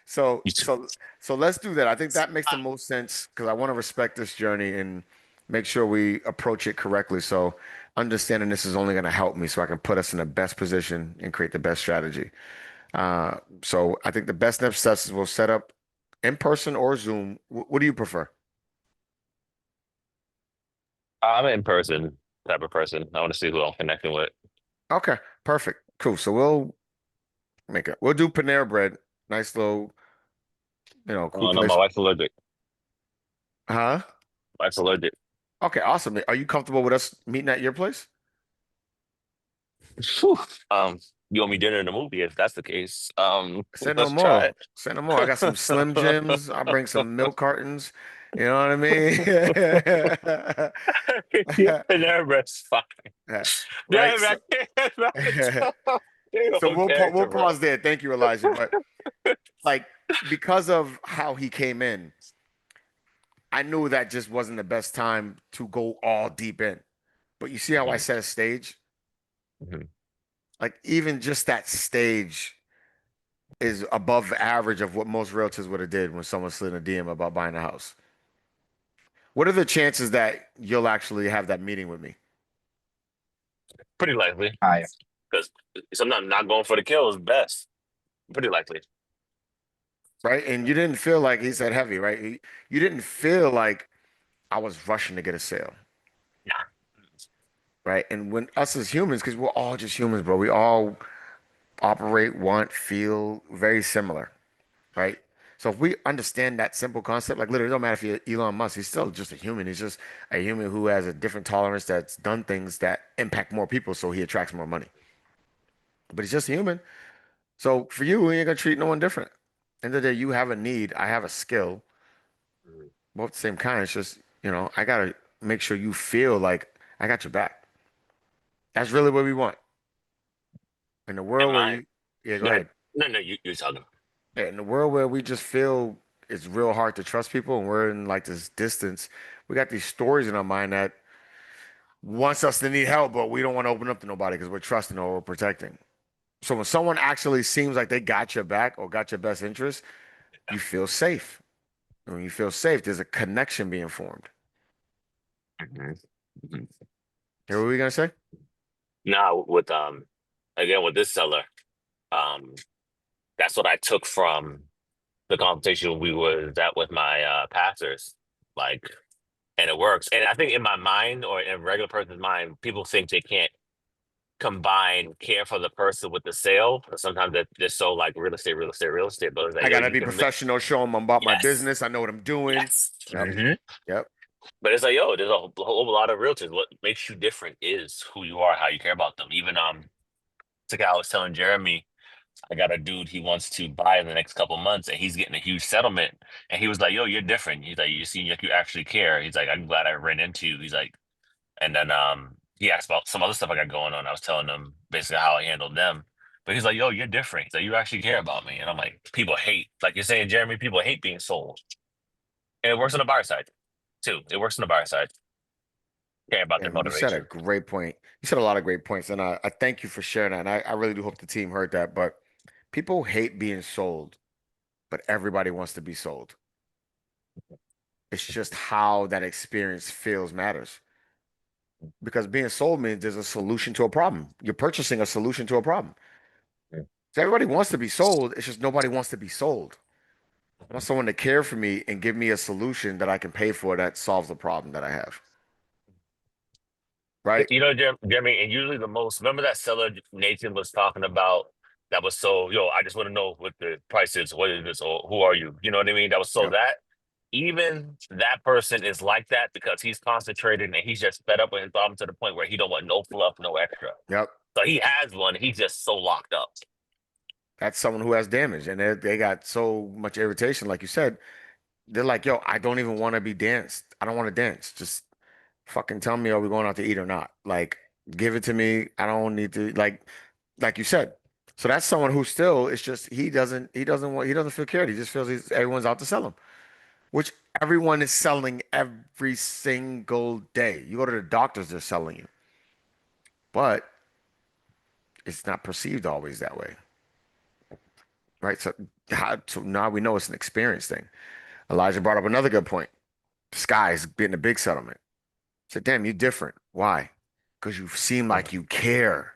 So, so, so let's do that. I think that makes the most sense because I want to respect this journey and make sure we approach it correctly. So, understanding this is only going to help me so I can put us in the best position and create the best strategy. So I think the best next steps is we'll set up in person or Zoom. What do you prefer? I'm an in-person type of person. I want to see who I'm connecting with. Okay, perfect. Cool. So we'll do Panera Bread. Nice little, cool Oh no, my place. wife's allergic. Huh? Wife's allergic. Okay, awesome. Are you comfortable with us meeting at your place? Phew. Um, you owe me dinner in the movie if that's the case. Say no Let's try more. Say no more. I got some Slim Jims. I'll bring some milk cartons. You know what I Yeah, mean? Panera Bread's fine. Right. Damn, So, I can't. They so whole we'll character, bro. pause there. Thank you, Elijah. But like because of how he came in, I knew that just wasn't the best time to go all deep in. But you see how I Mhm, set a stage? mhm. Like even just that stage is above the average of what most realtors would have did when someone slid in a DM about buying a house. What are the chances that you'll actually have that meeting with me? Pretty likely, Higher. because sometimes not going for the kill is best. Pretty likely. Right? And you didn't feel like he said heavy, right? You didn't feel like I was rushing to get a sale, Nah. right? And when us as humans, because we're all just humans, bro, we all operate, want, feel very similar, right? So if we understand that simple concept, like literally, it don't matter if you're Elon Musk, he's still just a human. He's just a human who has a different tolerance that's done things that impact more people, so he attracts more money. But he's just a human. So for you, we ain't gonna treat no one different. End of the day, you have a need, I have a skill, Mhm. both the same kind. It's just, I gotta make sure you feel like I got your back. That's really what we want. In the And world where my you, yeah, go go ahead. ahead. No, you're talking. Yeah, in the world where we just feel it's real hard to trust people and we're in like this distance, we got these stories in our mind that wants us to need help, but we don't want to open up to nobody because we're trusting or we're protecting. So when someone actually seems like they got your back or got your best interest, you feel safe. And when you feel safe, there's a connection being formed. Mhm. Mhm. Hear what were we gonna say? Now with again with this seller, um, that's what I took from the conversation we was at with my pastors. Like, and it works. And I think in my mind or in a regular person's mind, people think they can't combine care for the person with the sale. Sometimes they're so like real estate, real estate, real estate. But it's like, I yo, gotta you be can, professional, show them about my yes, business. I know what I'm doing. yes. Yep. Yep. But it's like, yo, there's a whole lot of realtors. What makes you different is who you are, how you care about them. Even it's like I was telling Jeremy, I got a dude he wants to buy in the next couple months, and he's getting a huge settlement. And he was like, "Yo, you're different." He's like, "You seem like you actually care." He's like, "I'm glad I ran into you." He's like, and then he asked about some other stuff I got going on. I was telling him basically how I handled them. But he's like, "Yo, you're different." He's like, "You actually care about me." And I'm like, "People hate, like you're saying, Jeremy. People hate being sold, and it works on the buyer side too. It works on the buyer side. Care about their And you said a motivation." great point. You said a lot of great points, and I thank you for sharing that. And I really do hope the team heard that. But people hate being sold, but everybody wants to be sold. It's just how that experience feels matters. Because being sold means there's a solution to a problem. You're purchasing a solution to a problem. Mm. So everybody wants to be sold. It's just nobody wants to be sold. I want someone to care for me and give me a solution that I can pay for that solves the problem that I have. Right? You know, Jeremy, and usually the most. Remember that seller Nathan was talking about that was so, yo, I just want to know what the price is, what is this, or who are you? You know what I mean? That was so Yep. that even that person is like that because he's concentrated and he's just fed up with his problem to the point where he don't want no fluff, no extra. Yep. So he has one. He's just so locked up. That's someone who has damage and they got so much irritation, like you said. They're like, yo, I don't even want to be danced. I don't want to dance. Just fucking tell me, are we going out to eat or not? Like, give it to me. I don't need to like you said. So that's someone who still it's just he doesn't feel cared. He just feels everyone's out to sell him, which everyone is selling every single day. You go to the doctors, they're selling you, but it's not perceived always that way, right? So now we know it's an experience thing. Elijah brought up another good point. Sky's getting a big settlement. I said, damn, you different. Why? Because you seem like you care.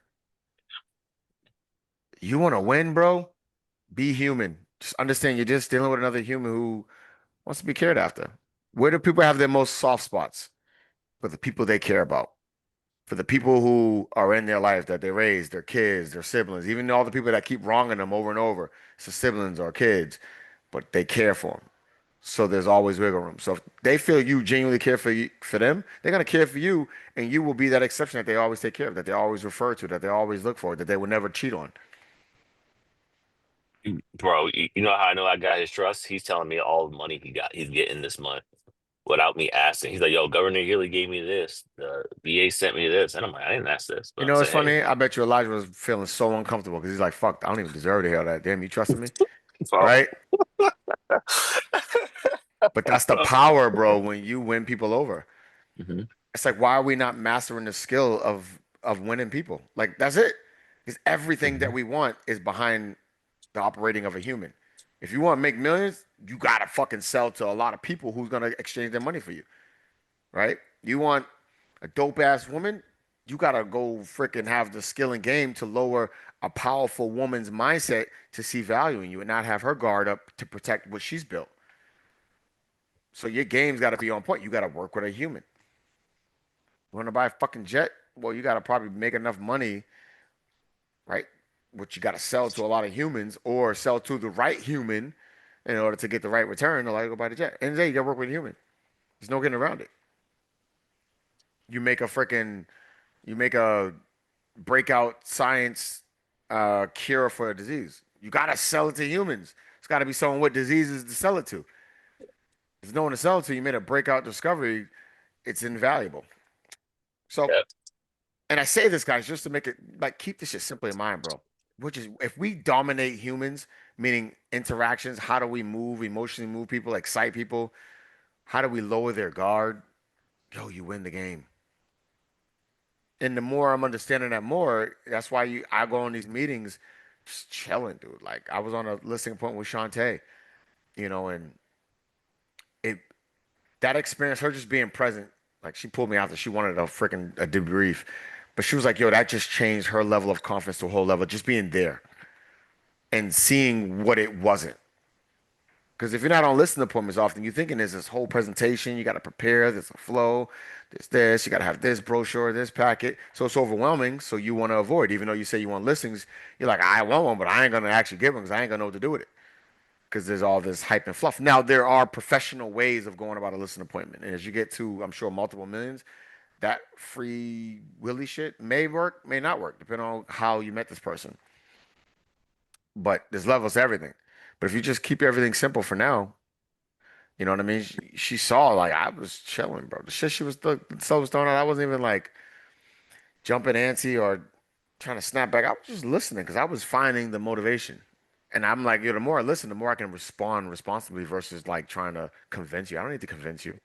You want to win, bro? Be human. Just understand you're just dealing with another human who wants to be cared after. Where do people have their most soft spots? For the people they care about. For the people who are in their life that they raise, their kids, their siblings, even all the people that keep wronging them over and over. It's the siblings or kids, but they care for them. So there's always wiggle room. So if they feel you genuinely care for them, they're gonna care for you, and you will be that exception that they always take care of, that they always refer to, that they always look for, that they will never cheat on. Bro, you know how I know I got his trust? He's telling me all the money he's getting this month without me asking. He's like, yo, Governor Healy gave me this. The VA sent me this. And I'm like, I didn't ask this. But You I'm know, it's saying, hey, funny. I bet you Elijah was feeling so uncomfortable because he's like, "Fuck, I don't even deserve to hear that." Damn, you trusted me, bro. right? But that's the power, bro. When you win people over, Mhm. it's like, why are we not mastering the skill of winning people? Like that's it. Because everything that Mhm. we want is behind the operating of a human. If you want to make millions, you gotta fucking sell to a lot of people who's gonna exchange their money for you, right? You want a dope ass woman, you gotta go freaking have the skill and game to lower a powerful woman's mindset to see value in you and not have her guard up to protect what she's built. So your game's gotta be on point. You gotta work with a human. You wanna buy a fucking jet? Well, you gotta probably make enough money, right? Which you gotta sell to a lot of humans or sell to the right human in order to get the right return. Like go buy the jet. And then you gotta work with a human. There's no getting around it. You make a freaking you make a breakout science cure for a disease. You gotta sell it to humans. It's gotta be someone with diseases to sell it to. If no one to sell it to, you made a breakout discovery, it's invaluable. So, Yep. and I say this, guys, just to make it like keep this shit simply in mind, bro. Which is if we dominate humans, meaning interactions, how do we move, emotionally move people, excite people? How do we lower their guard? Yo, you win the game. And the more I'm understanding that more, that's why I go on these meetings just chilling, dude. Like I was on a listening point with Shantae, and it that experience, her just being present, like she pulled me out that she wanted a debrief. But she was like, yo, that just changed her level of confidence to a whole level, just being there and seeing what it wasn't. Because if you're not on listening appointments often, you're thinking there's this whole presentation, you got to prepare, there's a flow, there's this, you got to have this brochure, this packet. So it's overwhelming. So you want to avoid, even though you say you want listings, you're like, I want one, but I ain't going to actually get one because I ain't going to know what to do with it. Because there's all this hype and fluff. Now, there are professional ways of going about a listing appointment. And as you get to, I'm sure, multiple millions, that free willy shit may work, may not work, depending on how you met this person. But there's levels to everything. But if you just keep everything simple for now, you know what I mean? She saw like I was chilling, bro. The shit she was the stuff was throwing out, I wasn't even like jumping antsy or trying to snap back. I was just listening because I was finding the motivation. And I'm like, the more I listen, the more I can respond responsibly versus like trying to convince you. I don't need to convince you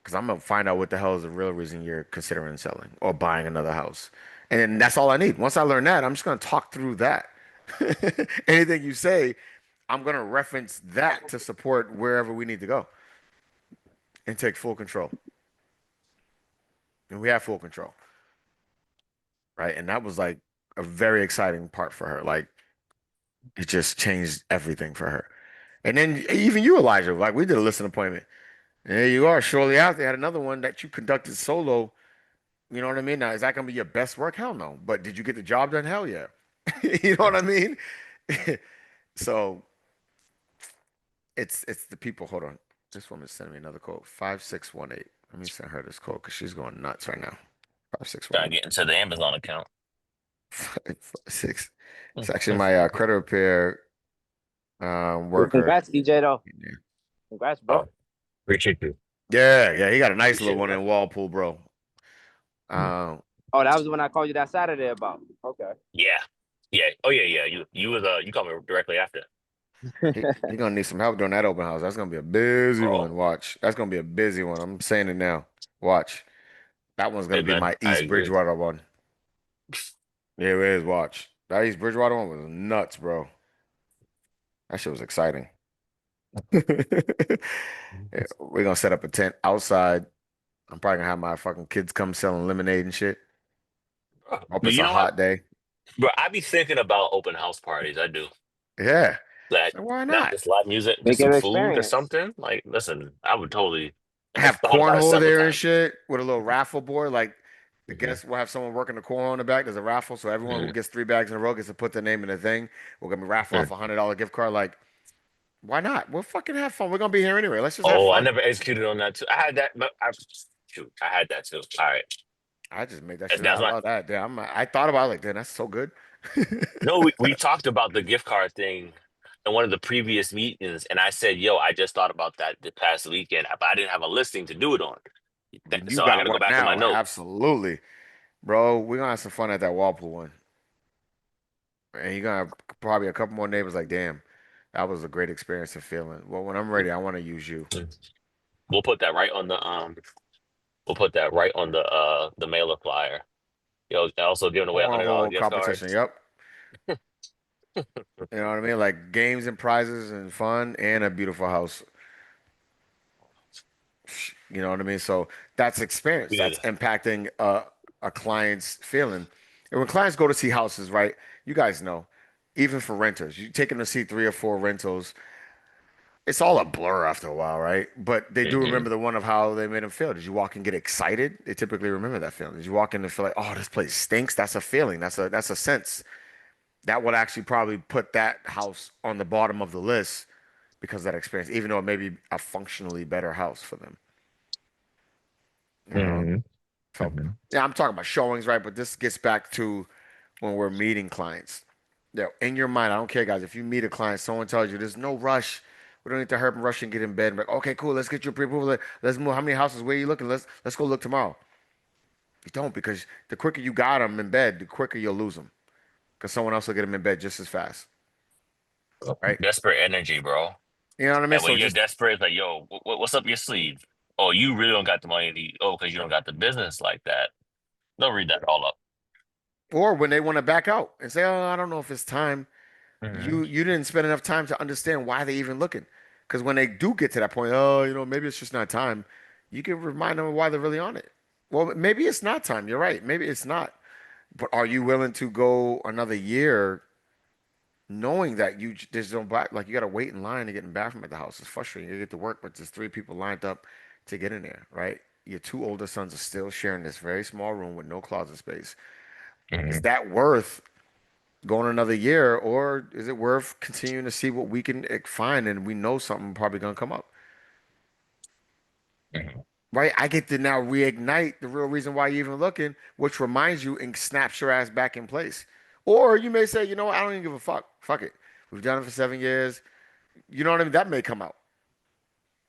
because I'm gonna find out what the hell is the real reason you're considering selling or buying another house. And then that's all I need. Once I learn that, I'm just gonna talk through that. Anything you say, I'm gonna reference that to support wherever we need to go and take full control. And we have full control, right? And that was like a very exciting part for her. Like it just changed everything for her. And then even you, Elijah, like we did a listing appointment. And there you are. Shortly after, you had another one that you conducted solo. You know what I mean? Now, is that gonna be your best work? Hell no. But did you get the job done? Hell yeah. You know what I mean? So it's the people. Hold on. This woman's sending me another code. 5618. Let me send her this code because she's going nuts right now. Gotta 5618. get into the Amazon account. Six. It's actually my credit repair Well, worker. congrats, DJ, though. Congrats, bro. Oh, appreciate you. Yeah, he got a nice little Appreciate one that. in Walpole, bro. Mm. Oh, that was the one I called you that Saturday about. Okay. Yeah. Yeah. Oh yeah, yeah. You was you called me directly after. He gonna need some help during that open house. That's gonna be a busy Oh, one. Watch. That's gonna be a busy one. I'm saying it now. Watch. That one's gonna hey be man, my I East agree. Bridgewater one. Yeah, it is. Watch. That East Bridgewater one was nuts, bro. That shit was exciting. Yeah, we're gonna set up a tent outside. I'm probably gonna have my fucking kids come selling lemonade and shit. Hope it's You a know what, hot day. bro? I be thinking about open house parties. I do. Yeah. That So why not not? just live music, just Make it some an food or experience. something. Like, listen, I would totally. I've Have thought about it cornhole several there and times. shit with a little raffle board. Like the Hmm. guests will have someone working the cornhole in the back. There's a raffle, so everyone who Hmm. gets 3 bags in a row gets to put their name in the thing. We're gonna raffle off $100 gift card. Like, why not? We'll fucking have fun. We're gonna be here anyway. Let's just have Oh, I fun. never executed on that too. I had that. But shoot, I had that too. All right, I just made that that's shit up. that's I my. love that. Damn, I thought about it like, damn, that's so good. No, we talked about the gift card thing in one of the previous meetings, and I said, "Yo, I just thought about that the past weekend, but I didn't have a listing to do it on, You so I got got to go one back in my now. notes." Absolutely. Bro, we're gonna have some fun at that Walpole one. And you're gonna have probably a couple more neighbors like, damn, that was a great experience and feeling. Well, when I'm ready, I want to use you. We'll put that right on the We'll put that right on the mailer flyer. Yo, also giving away $100 Cornhole gift competition. cards. Yep. You know what I mean? Like games and prizes and fun and a beautiful house. You know what I mean? So that's experience. We That's did. impacting a client's feeling. And when clients go to see houses, right? You guys know, even for renters, you take them to see 3 or 4 rentals. It's all a blur after a while, right? But they do Hmm. remember the one of how they made them feel. Did you walk and get excited? They typically remember that feeling. Did you walk in and feel like, oh, this place stinks? That's a feeling. That's a sense. That would actually probably put that house on the bottom of the list because of that experience, even though it may be a functionally better house for them. You know? Hmm. So Hmm. yeah, I'm talking about showings, right? But this gets back to when we're meeting clients. Yeah, in your mind, I don't care, guys. If you meet a client, someone tells you there's no rush. We don't need to hurry and rush and get in bed. Like, okay, cool. Let's get you a pre-approval. Let's move. How many houses? Where are you looking? Let's go look tomorrow. You don't because the quicker you got them in bed, the quicker you'll lose them because someone else will get them in bed just as fast, right? Desperate energy, bro. You know what I mean? And when So you're just desperate, it's like, yo, what's up your sleeve? Oh, you really don't got the money oh, because you don't got the business like that. They'll read that all up. or when they want to back out and say, "Oh, I don't know if it's time." Hmm. You didn't spend enough time to understand why they even looking. Because when they do get to that point, oh, maybe it's just not time. You can remind them why they're really on it. Well, maybe it's not time. You're right. Maybe it's not. But are you willing to go another year knowing that there's no back, like you got to wait in line to get in the bathroom at the house. It's frustrating. You get to work, but there's three people lined up to get in there, right? Your two older sons are still sharing this very small room with no closet space. Is Mhm. that worth going another year, or is it worth continuing to see what we can find? And we know something probably gonna come up, Mhm. right? I get to now reignite the real reason why you're even looking, which reminds you and snaps your ass back in place. Or you may say, you know what, I don't even give a fuck. Fuck it. We've done it for 7 years. You know what I mean? That may come out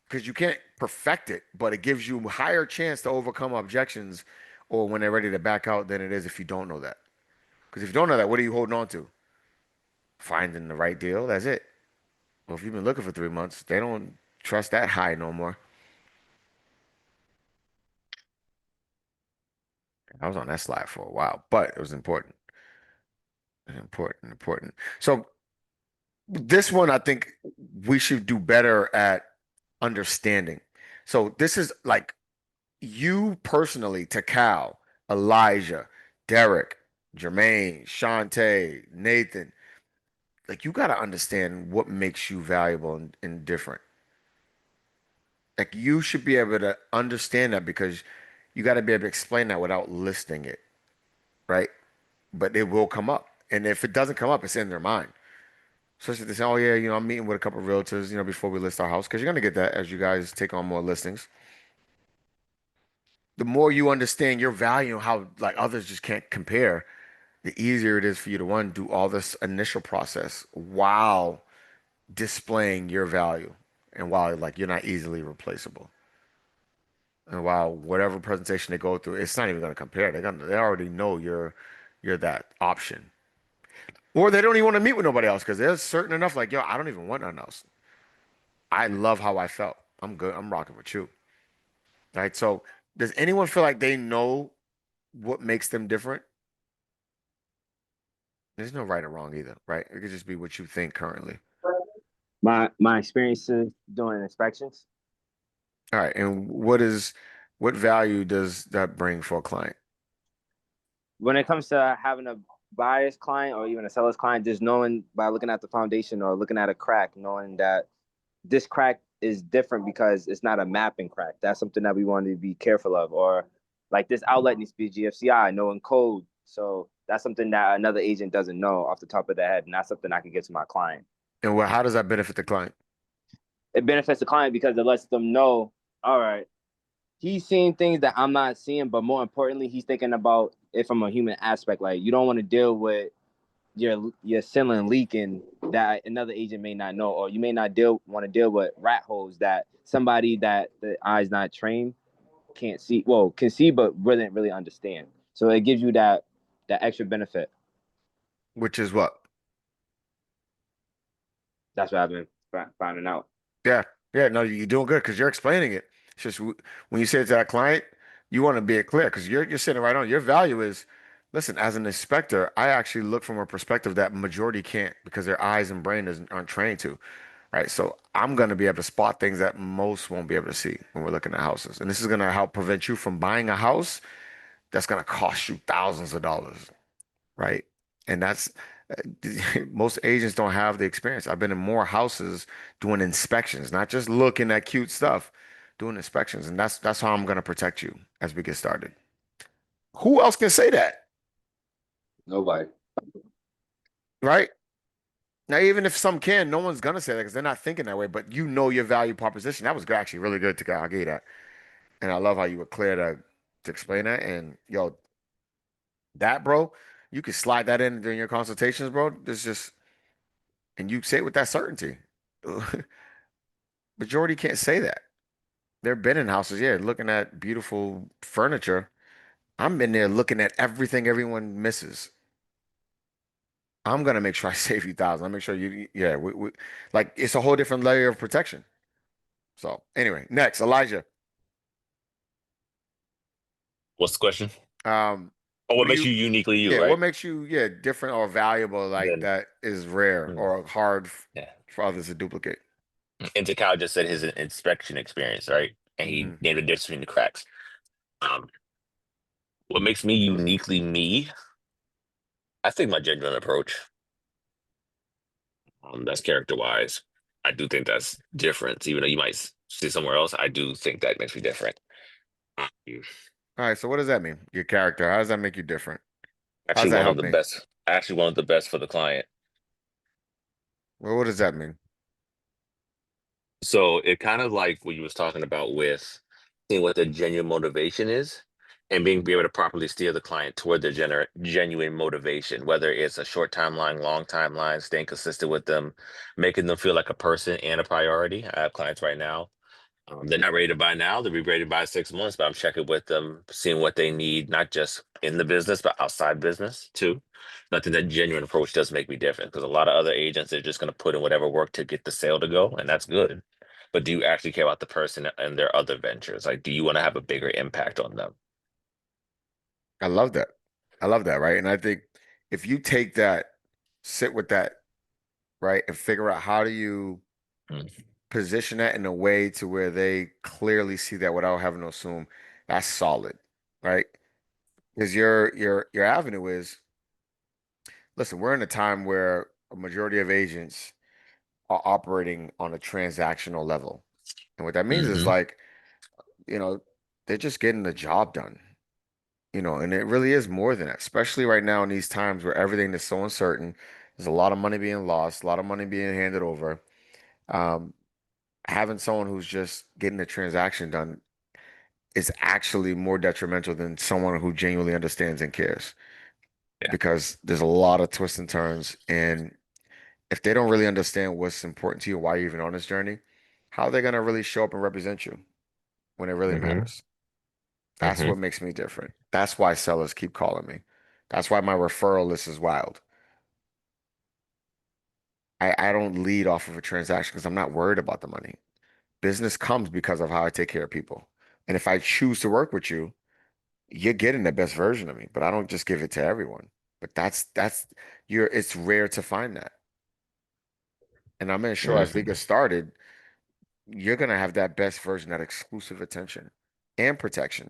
because you can't perfect it, but it gives you a higher chance to overcome objections or when they're ready to back out than it is if you don't know that. Because if you don't know that, what are you holding on to? Finding the right deal. That's it. Well, if you've been looking for 3 months, they don't trust that high no more. I was on that slide for a while, but it was important. Important, important. So this one, I think we should do better at understanding. So this is like you personally to Cal, Elijah, Derek, Jermaine, Shantae, Nathan. Like you got to understand what makes you valuable and different. Like you should be able to understand that because you got to be able to explain that without listing it, right? But it will come up. And if it doesn't come up, it's in their mind. Especially if they say, oh, yeah, I'm meeting with a couple of realtors, before we list our house. Because you're going to get that as you guys take on more listings. The more you understand your value and how like others just can't compare, the easier it is for you to one, do all this initial process while displaying your value and while like you're not easily replaceable. And while whatever presentation they go through, it's not even going to compare. They already know you're that option. Or they don't even want to meet with nobody else because they're certain enough, like, yo, I don't even want nothing else. I love how I felt. I'm good. I'm rocking with you. Right. So does anyone feel like they know what makes them different? There's no right or wrong either, right? It could just be what you think currently. My experiences doing inspections. All right. And what value does that bring for a client? When it comes to having a buyer's client or even a seller's client, just knowing by looking at the foundation or looking at a crack, knowing that this crack is different because it's not a mapping crack. That's something that we want to be careful of. Or like this outlet needs to be GFCI, knowing code. So that's something that another agent doesn't know off the top of their head, and that's something I can get to my client. And how does that benefit the client? It benefits the client because it lets them know, all right, he's seeing things that I'm not seeing, but more importantly, he's thinking about it from a human aspect. Like you don't want to deal with your ceiling leaking that another agent may not know, or you may not want to deal with rat holes that somebody that the eye's not trained can't see. Well, can see, but really understand. So it gives you that extra benefit. Which is what? That's what I've been finding out. Yeah. Yeah. No, you're doing good because you're explaining it. It's just when you say it to that client, you want to be it clear because you're sitting right on. Your value is, listen, as an inspector, I actually look from a perspective that majority can't because their eyes and brain aren't trained to. Right. So I'm going to be able to spot things that most won't be able to see when we're looking at houses. And this is going to help prevent you from buying a house that's going to cost you thousands of dollars. Right. And that's most agents don't have the experience. I've been in more houses doing inspections, not just looking at cute stuff, doing inspections. And that's how I'm going to protect you as we get started. Who else can say that? Nobody. Right. Now, even if some can, no one's gonna say that because they're not thinking that way. But you know your value proposition. That was actually really good to go. I'll give you that. And I love how you were clear to explain that. And yo, that bro, you can slide that in during your consultations, bro. There's just and you say it with that certainty. Majority can't say that. They've been in houses, yeah, looking at beautiful furniture. I'm in there looking at everything everyone misses. I'm gonna make sure I save you thousands. I make sure yeah, like it's a whole different layer of protection. So anyway, next, Elijah. What's the question? Um, Oh, what what do makes you, you uniquely you, yeah, what right? makes you, yeah, different or valuable like Then, that is rare mm, or hard yeah. for others to duplicate? And Takao just said his inspection experience, right? And he Hmm. named the difference between the cracks. Um, what makes me uniquely me? I think my genuine approach. That's character wise. I do think that's different. Even though you might see somewhere else, I do think that makes me different. Um, All right, so what does that mean? Your character, how does that make you different? How does Actually, that one of help the me? best. Actually, one of the best for the client. Well, what does that mean? So it kind of like what you was talking about with seeing what their genuine motivation is and being be able to properly steer the client toward their genuine motivation, whether it's a short timeline, long timeline, staying consistent with them, making them feel like a person and a priority. I have clients right now. They're not ready to buy now. They'll be ready to buy 6 months, but I'm checking with them, seeing what they need, not just in the business, but outside business too. I think that genuine approach does make me different because a lot of other agents are just going to put in whatever work to get the sale to go, and that's good. But do you actually care about the person and their other ventures? Like, do you want to have a bigger impact on them? I love that. I love that, right? And I think if you take that, sit with that, right, and figure out how do you Mm. position that in a way to where they clearly see that without having to assume, that's solid, right? Because your avenue is, listen, we're in a time where a majority of agents are operating on a transactional level. And what that means is Hmm. like, you know, they're just getting the job done. And it really is more than that, especially right now in these times where everything is so uncertain. There's a lot of money being lost, a lot of money being handed over. Um, Having someone who's just getting the transaction done is actually more detrimental than someone who genuinely understands and cares Yeah. because there's a lot of twists and turns. And if they don't really understand what's important to you, why you're even on this journey, how are they going to really show up and represent you when it really Hmm. matters? That's Hmm. what makes me different. That's why sellers keep calling me. That's why my referral list is wild. I don't lead off of a transaction because I'm not worried about the money. Business comes because of how I take care of people. And if I choose to work with you, you're getting the best version of me, but I don't just give it to everyone. But that's it's rare to find that. And I'm sure as we Hmm. get started, you're gonna have that best version, that exclusive attention and protection.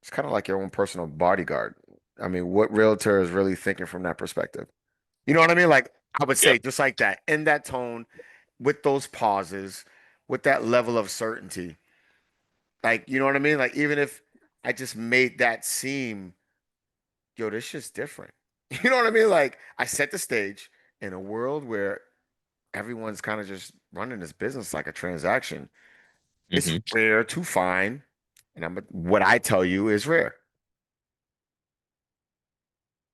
It's kind of like your own personal bodyguard. I mean, what realtor is really thinking from that perspective? You know what I mean? Like I would say, Yep. just like that, in that tone, with those pauses, with that level of certainty. Like, you know what I mean? Like, even if I just made that seem, yo, this shit's different. You know what I mean? Like, I set the stage in a world where everyone's kind of just running this business like a transaction. It's Hmm. rare to find, and what I tell you is rare.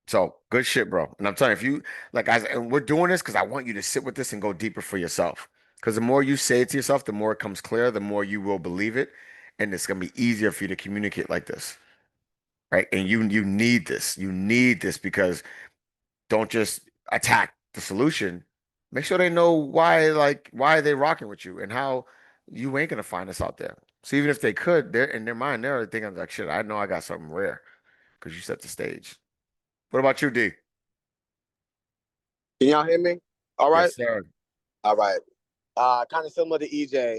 So good shit, bro. And I'm telling you, if you like, guys, and we're doing this because I want you to sit with this and go deeper for yourself. Because the more you say it to yourself, the more it comes clear, the more you will believe it, and it's gonna be easier for you to communicate like this, right? And you need this. You need this because don't just attack the solution. Make sure they know why, like, why are they rocking with you and how you ain't gonna find this out there. So even if they could, they're in their mind, they're thinking like, shit, I know I got something rare because you set the stage. What about you, D? Can y'all hear me? All right. Yes, sir. All right. Kind of similar to EJ.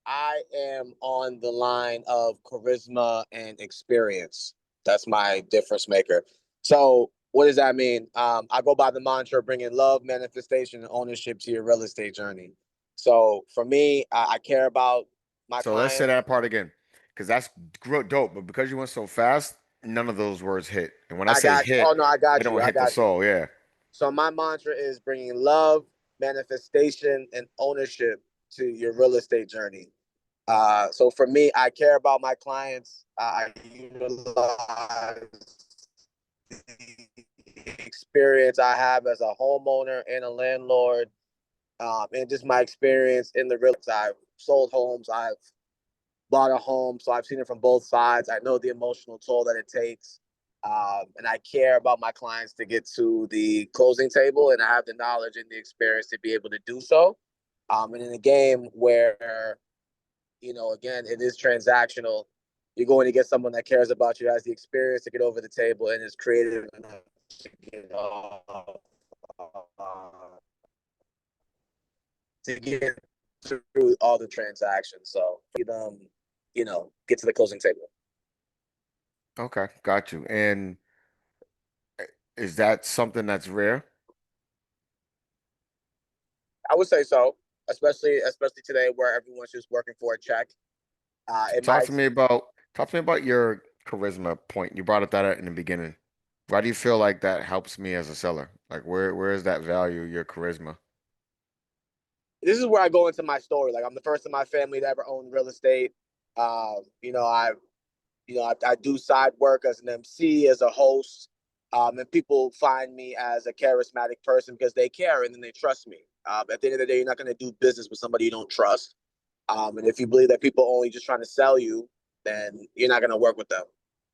I am on the line of charisma and experience. That's my difference maker. So, what does that mean? I go by the mantra bringing love, manifestation, and ownership to your real estate journey. So, for me, I care about my So let's say clients. that part again, because that's dope. But because you went so fast, none of those words hit. And when I I say got you. Oh, hit, no, I they got you. don't I hit the got you. soul. Yeah. So, my mantra is bringing love, manifestation, and ownership to your real estate journey. So for me, I care about my clients. I utilize the experience I have as a homeowner and a landlord, and just my experience in the real estate. I've sold homes. I've bought a home, so I've seen it from both sides. I know the emotional toll that it takes, and I care about my clients to get to the closing table, and I have the knowledge and the experience to be able to do so. And in a game where again, it is transactional. You're going to get someone that cares about you, has the experience to get over the table, and is creative enough to get through all the transactions. So, get to the closing table. Okay, got you. And is that something that's rare? I would say so, especially today where everyone's just working for a check. It Talk might to me about your charisma point. You brought up that in the beginning. Why do you feel like that helps me as a seller? Like where is that value, your charisma? this is where I go into my story. Like I'm the first in my family to ever own real estate. You know, I do side work as an MC, as a host, and people find me as a charismatic person because they care and then they trust me. At the end of the day, you're not going to do business with somebody you don't trust. And if you believe that people are only just trying to sell you, then you're not going to work with them.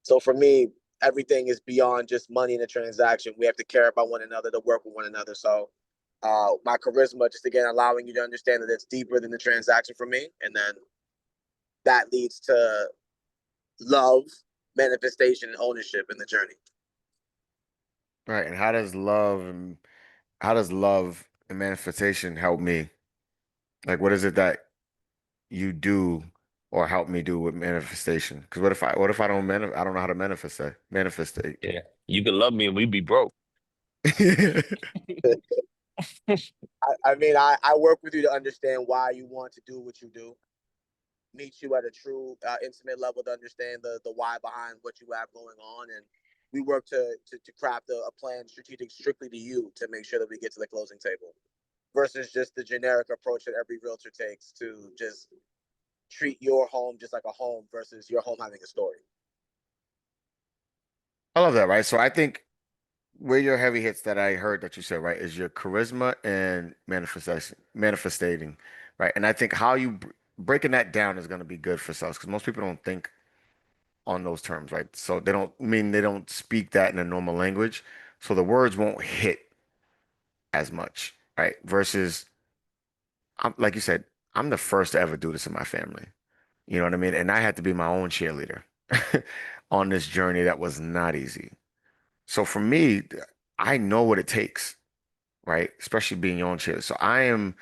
So for me, everything is beyond just money in a transaction. We have to care about one another to work with one another. So my charisma, just again, allowing you to understand that it's deeper than the transaction for me. And then that leads to love, manifestation, and ownership in the journey. Right. And how does love and manifestation help me? Like what is it that you do or help me do with manifestation? Because what if I don't I don't know how to manifestate. Yeah. You can love me and we be broke. I mean, I work with you to understand why you want to do what you do, meet you at a true intimate level to understand the why behind what you have going on, and we work to craft a plan strategic strictly to you to make sure that we get to the closing table versus just the generic approach that every realtor takes to just treat your home just like a home versus your home having a story. I love that, right? So I think where your heavy hits that I heard that you said, right, is your charisma and manifestating, right? And I think how you breaking that down is going to be good for sales because most people don't think on those terms, right? So they don't speak that in a normal language. So the words won't hit as much, right? Versus, like you said, I'm the first to ever do this in my family. You know what I mean? And I had to be my own cheerleader on this journey that was not easy. So for me, I know what it takes, right? Especially being your own cheerleader.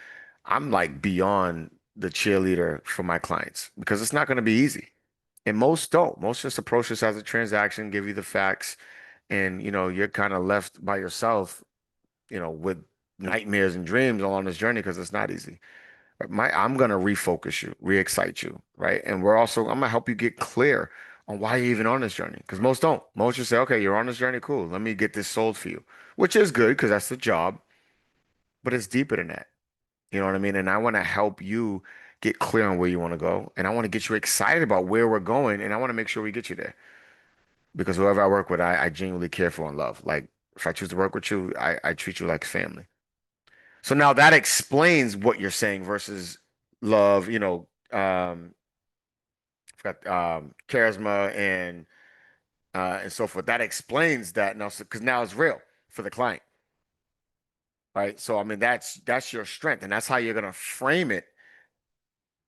I'm like beyond the cheerleader for my clients because it's not going to be easy. And most don't. Most just approach this as a transaction, give you the facts, and you're kind of left by yourself, with nightmares and dreams along this journey because it's not easy. But I'm gonna refocus you, re-excite you, right? And I'm gonna help you get clear on why you're even on this journey. Because most don't. Most just say, okay, you're on this journey, cool. Let me get this sold for you, which is good because that's the job, but it's deeper than that. You know what I mean? And I want to help you get clear on where you want to go. And I want to get you excited about where we're going. And I want to make sure we get you there. Because whoever I work with, I genuinely care for and love. Like if I choose to work with you, I treat you like family. So now that explains what you're saying versus love, got charisma and so forth. That explains that now because now it's real for the client, right? So I mean that's your strength, and that's how you're gonna frame it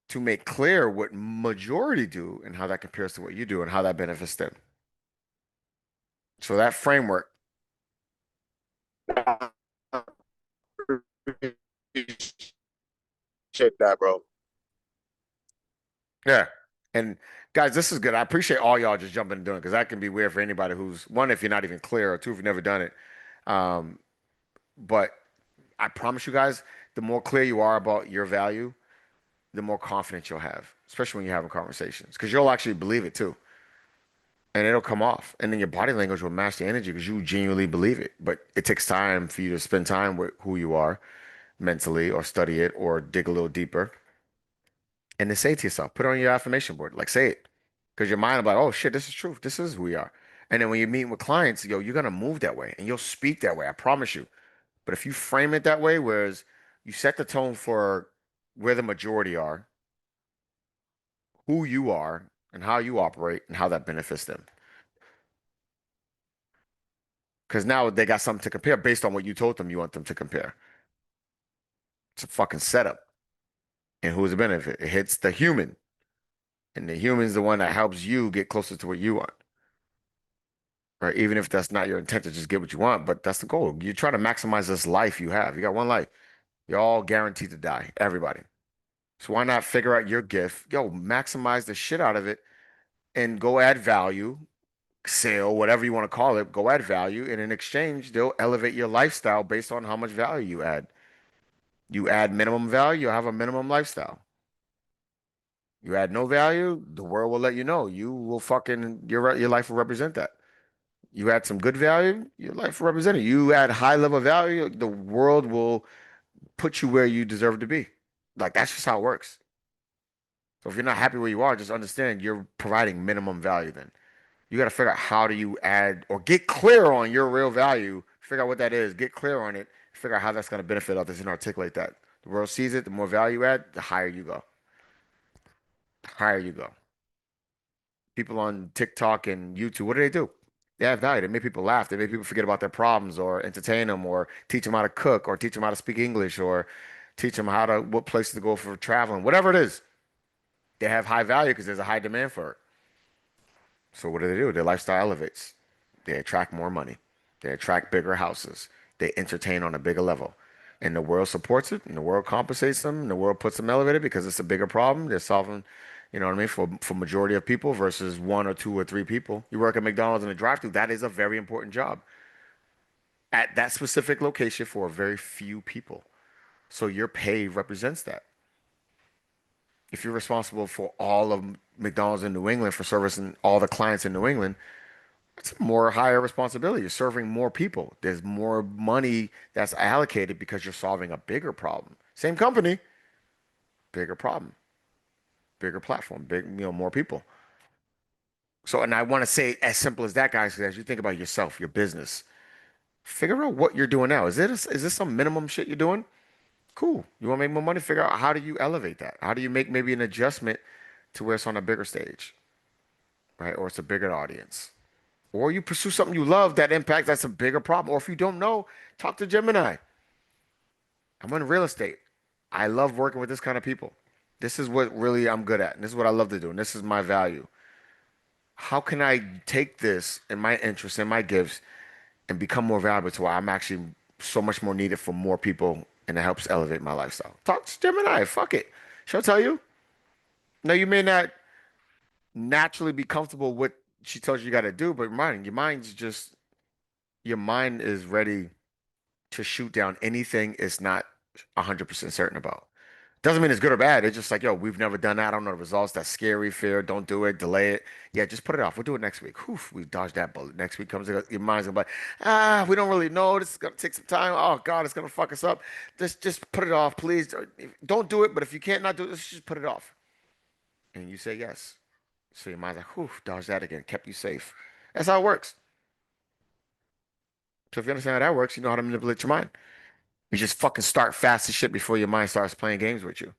to make clear what majority do and how that compares to what you do and how that benefits them. So that framework, Appreciate that, bro. yeah. And guys, this is good. I appreciate all y'all just jumping and doing because that can be weird for anybody who's one, if you're not even clear, or two, if you've never done it. Um, but I promise you guys, the more clear you are about your value, the more confidence you'll have, especially when you're having conversations, because you'll actually believe it too. And it'll come off. And then your body language will match the energy because you genuinely believe it. But it takes time for you to spend time with who you are mentally or study it or dig a little deeper and then say it to yourself, put it on your affirmation board, like say it. Because your mind will be like, oh shit, this is truth. This is who we are. And then when you're meeting with clients, you're gonna move that way and you'll speak that way. I promise you. But if you frame it that way, whereas you set the tone for where the majority are, who you are, and how you operate, and how that benefits them. Because now they got something to compare based on what you told them you want them to compare. It's a fucking setup. And who's the benefit? It hits the human. And the human's the one that helps you get closer to what you want. Right? Even if that's not your intent to just get what you want, but that's the goal. You're trying to maximize this life you have. You got one life. You're all guaranteed to die. Everybody. So why not figure out your gift? Yo, maximize the shit out of it and go add value, sale, whatever you want to call it, go add value. And in exchange, they'll elevate your lifestyle based on how much value you add. You add minimum value, you'll have a minimum lifestyle. You add no value, the world will let you know. You will fucking your life will represent that. You add some good value, your life will represent it. You add high level value, the world will put you where you deserve to be. Like that's just how it works. So if you're not happy where you are, just understand you're providing minimum value then. You got to figure out how do you add or get clear on your real value, figure out what that is, get clear on it, figure out how that's going to benefit others and articulate that. The world sees it, the more value you add, the higher you go. The higher you go. People on TikTok and YouTube, what do? They add value. They make people laugh. They make people forget about their problems or entertain them or teach them how to cook or teach them how to speak English or teach them what places to go for traveling, whatever it is. They have high value because there's a high demand for it. So what do? Their lifestyle elevates. They attract more money. They attract bigger houses. They entertain on a bigger level. And the world supports it, and the world compensates them, and the world puts them elevated because it's a bigger problem. They're solving, you know what I mean, for majority of people versus one or two or three people. You work at McDonald's in a drive-thru, that is a very important job at that specific location for a very few people. So your pay represents that. If you're responsible for all of McDonald's in New England for servicing all the clients in New England, it's more higher responsibility. You're serving more people. There's more money that's allocated because you're solving a bigger problem. Same company, bigger problem, bigger platform, more people. So, and I want to say as simple as that, guys, 'cause as you think about yourself, your business, figure out what you're doing now. Is this some minimum shit you're doing? Cool. You want to make more money? Figure out how do you elevate that? How do you make maybe an adjustment to where it's on a bigger stage, right? Or it's a bigger audience. Or you pursue something you love that impacts, that's a bigger problem. Or if you don't know, talk to Gemini. I'm in real estate. I love working with this kind of people. This is what really I'm good at. And this is what I love to do. And this is my value. How can I take this and my interests and my gifts and become more valuable to where I'm actually so much more needed for more people and it helps elevate my lifestyle? Talk to Gemini. Fuck it. She'll tell you. No, you may not naturally be comfortable with what she tells you got to do, but your mind is ready to shoot down anything it's not 100% certain about. Doesn't mean it's good or bad. It's just like, yo, we've never done that. I don't know the results. That's scary, fear. Don't do it. Delay it. Yeah, just put it off. We'll do it next week. Whew, we dodged that bullet. Next week comes, your mind's gonna be like, we don't really know. This is gonna take some time. Oh God, it's gonna fuck us up. Just put it off, please. Don't do it. But if you can't not do it, let's just put it off. And you say yes. So your mind's like, whew, dodge that again. Kept you safe. That's how it works. So if you understand how that works, you know how to manipulate your mind. You just fucking start fast as shit before your mind starts playing games with you.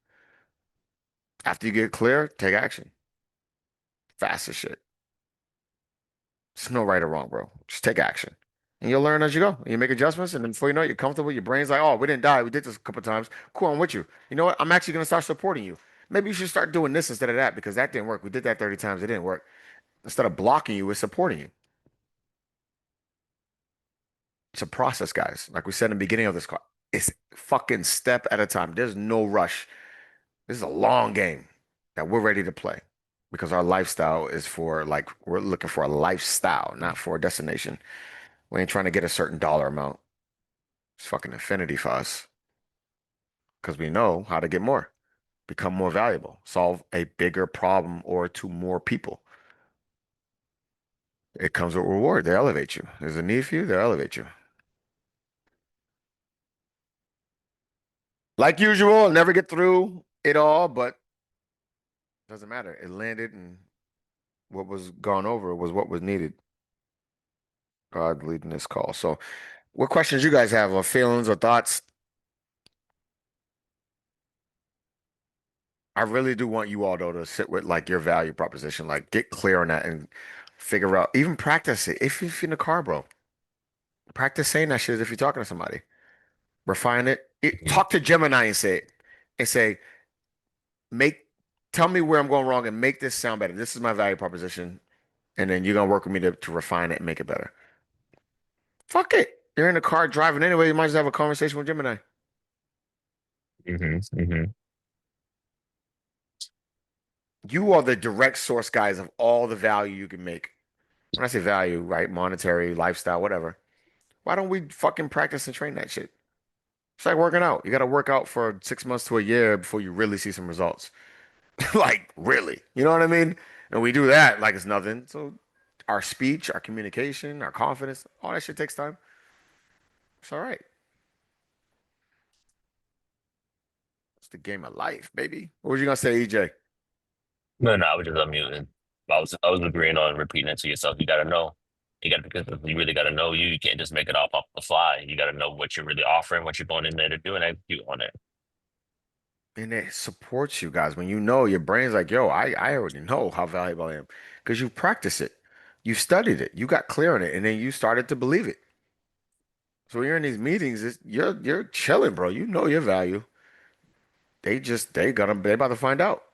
After you get clear, take action. Fast as shit. There's no right or wrong, bro. Just take action. And you'll learn as you go. You make adjustments, and then before you know it, you're comfortable. Your brain's like, oh, we didn't die. We did this a couple times. Cool, I'm with you. You know what? I'm actually going to start supporting you. Maybe you should start doing this instead of that because that didn't work. We did that 30 times. It didn't work. Instead of blocking you, we're supporting you. It's a process, guys. Like we said in the beginning of this call, it's fucking step at a time. There's no rush. This is a long game that we're ready to play because our lifestyle is for like, we're looking for a lifestyle, not for a destination. We ain't trying to get a certain dollar amount. It's fucking infinity for us because we know how to get more, become more valuable, solve a bigger problem or to more people. It comes with reward. They elevate you. There's a need for you, they'll elevate you. Like usual, never get through it all, but doesn't matter. It landed and what was gone over was what was needed. God leading this call. So what questions you guys have or feelings or thoughts? I really do want you all though to sit with like your value proposition, like get clear on that and figure out, even practice it. If you're in the car, bro, practice saying that shit if you're talking to somebody. Refine it. Mhm. Talk to Gemini and say it and say, make, tell me where I'm going wrong and make this sound better. This is my value proposition. And then you're gonna work with me to refine it and make it better. Fuck it. You're in the car driving anyway. You might just have a conversation with Gemini. Hmm. You are the direct source, guys, of all the value you can make. When I say value, right? Monetary, lifestyle, whatever. Why don't we fucking practice and train that shit? It's like working out. You got to work out for 6 months to a year before you really see some results. Like, really. You know what I mean? And we do that like it's nothing. So our speech, our communication, our confidence, all that shit takes time. It's all right. It's the game of life, baby. What was you gonna say, EJ? No, I was just unmuting. I was agreeing on repeating it to yourself. You gotta know. You gotta because you really gotta know you. You can't just make it up off the fly. You gotta know what you're really offering, what you're going in there to do, and execute on it. And it supports you guys when you know your brain's like, yo, I already know how valuable I am because you practice it. You studied it. You got clear on it, and then you started to believe it. So when you're in these meetings, you're chilling, bro. You know your value. They about to find out.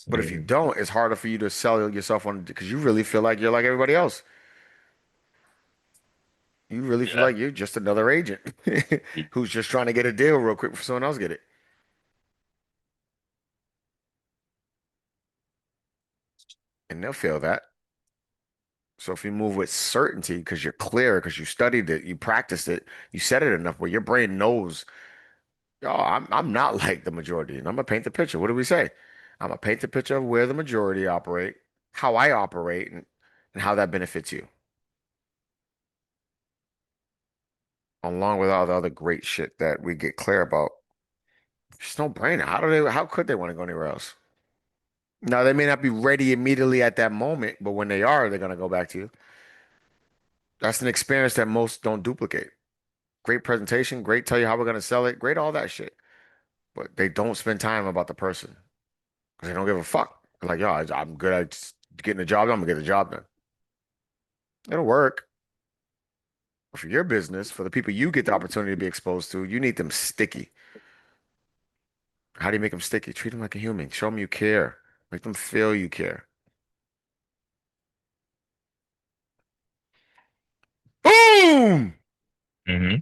But if you Mhm. don't, it's harder for you to sell yourself on because you really feel like you're like everybody else. You really feel Yeah. like you're just another agent who's just trying to get a deal real quick before someone else get it. And they'll feel that. So if you move with certainty because you're clear, because you studied it, you practiced it, you said it enough where your brain knows, oh, I'm not like the majority. And I'm gonna paint the picture. What do we say? I'm gonna paint the picture of where the majority operate, how I operate, and how that benefits you, along with all the other great shit that we get clear about. It's no brainer. How could they want to go anywhere else? Now they may not be ready immediately at that moment, but when they are, they're gonna go back to you. That's an experience that most don't duplicate. Great presentation, great tell you how we're gonna sell it, great all that shit. But they don't spend time about the person because they don't give a fuck. They're like, yo, I'm good at just getting the job done. I'm gonna get the job done. It'll work. But for your business, for the people you get the opportunity to be exposed to, you need them sticky. How do you make them sticky? Treat them like a human. Show them you care. Make them feel you care. Boom! Hmm.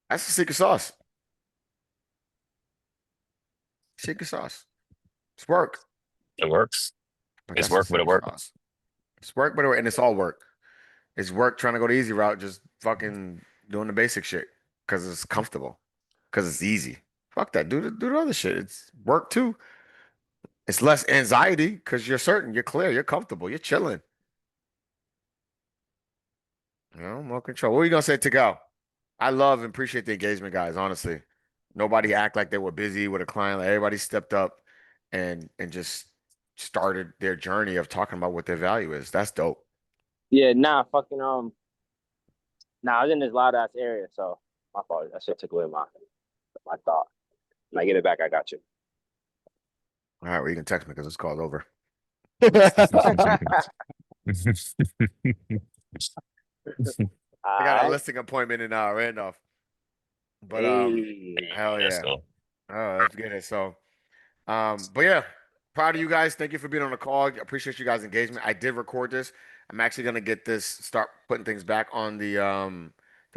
That's the secret sauce. Secret sauce. It's work, It works. but It's that's the work, but it secret works. sauce. It's work, but and it's all work. It's work trying to go the easy route, just fucking doing the basic shit because it's comfortable, because it's easy. Fuck that. Do the other shit. It's work too. It's less anxiety because you're certain, you're clear, you're comfortable, you're chilling. You know, more control. What are you gonna say to go? I love and appreciate the engagement, guys. Honestly, nobody act like they were busy with a client. Like everybody stepped up and just started their journey of talking about what their value is. That's dope. Yeah, nah, fucking nah, I was in this loud ass area, so my fault. That shit took away my thought. When I get it back, I got you. All right, well, you can text me because this call's over. I got a Alright. listing appointment in Randolph. But Hey. hell Let's yeah. go. Oh, let's get it. So but yeah, proud of you guys. Thank you for being on the call. I appreciate you guys' engagement. I did record this. I'm actually gonna get this start putting things back on the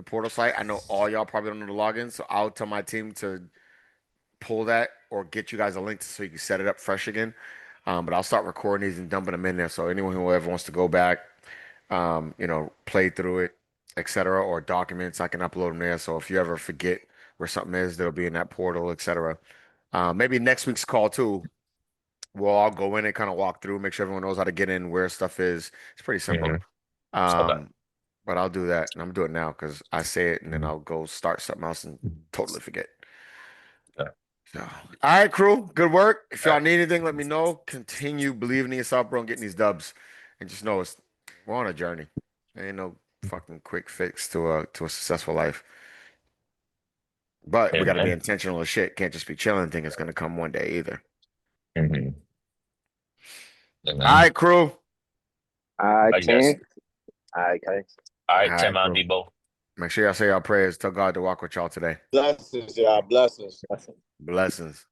portal site. I know all y'all probably don't know the login, so I'll tell my team to pull that or get you guys a link so you can set it up fresh again. But I'll start recording these and dumping them in there. So anyone who ever wants to go back, play through it, etc., or documents, I can upload them there. So if you ever forget where something is, they'll be in that portal, etc. Maybe next week's call too. We'll all go in and kind of walk through, make sure everyone knows how to get in, where stuff is. It's pretty simple. Hmm. Okay. Um, but I'll do that, and I'm doing it now because I say it, and then I'll go start something else and totally forget. Okay. So, all right, crew, good work. If All y'all right. need anything, let me know. Continue believing in yourself, bro, and getting these dubs, and just know we're on a journey. There ain't no fucking quick fix to a successful life. But we got to be Amen. intentional as shit. Can't just be chilling and think it's gonna come one day either. Hmm. All Amen. right, crew. I Yes. can't. I can. All All right, right, 10 out, crew. Debo. Make sure y'all say y'all prayers. Tell God to walk with y'all today. Blessings, y'all. Blessings. Blessings.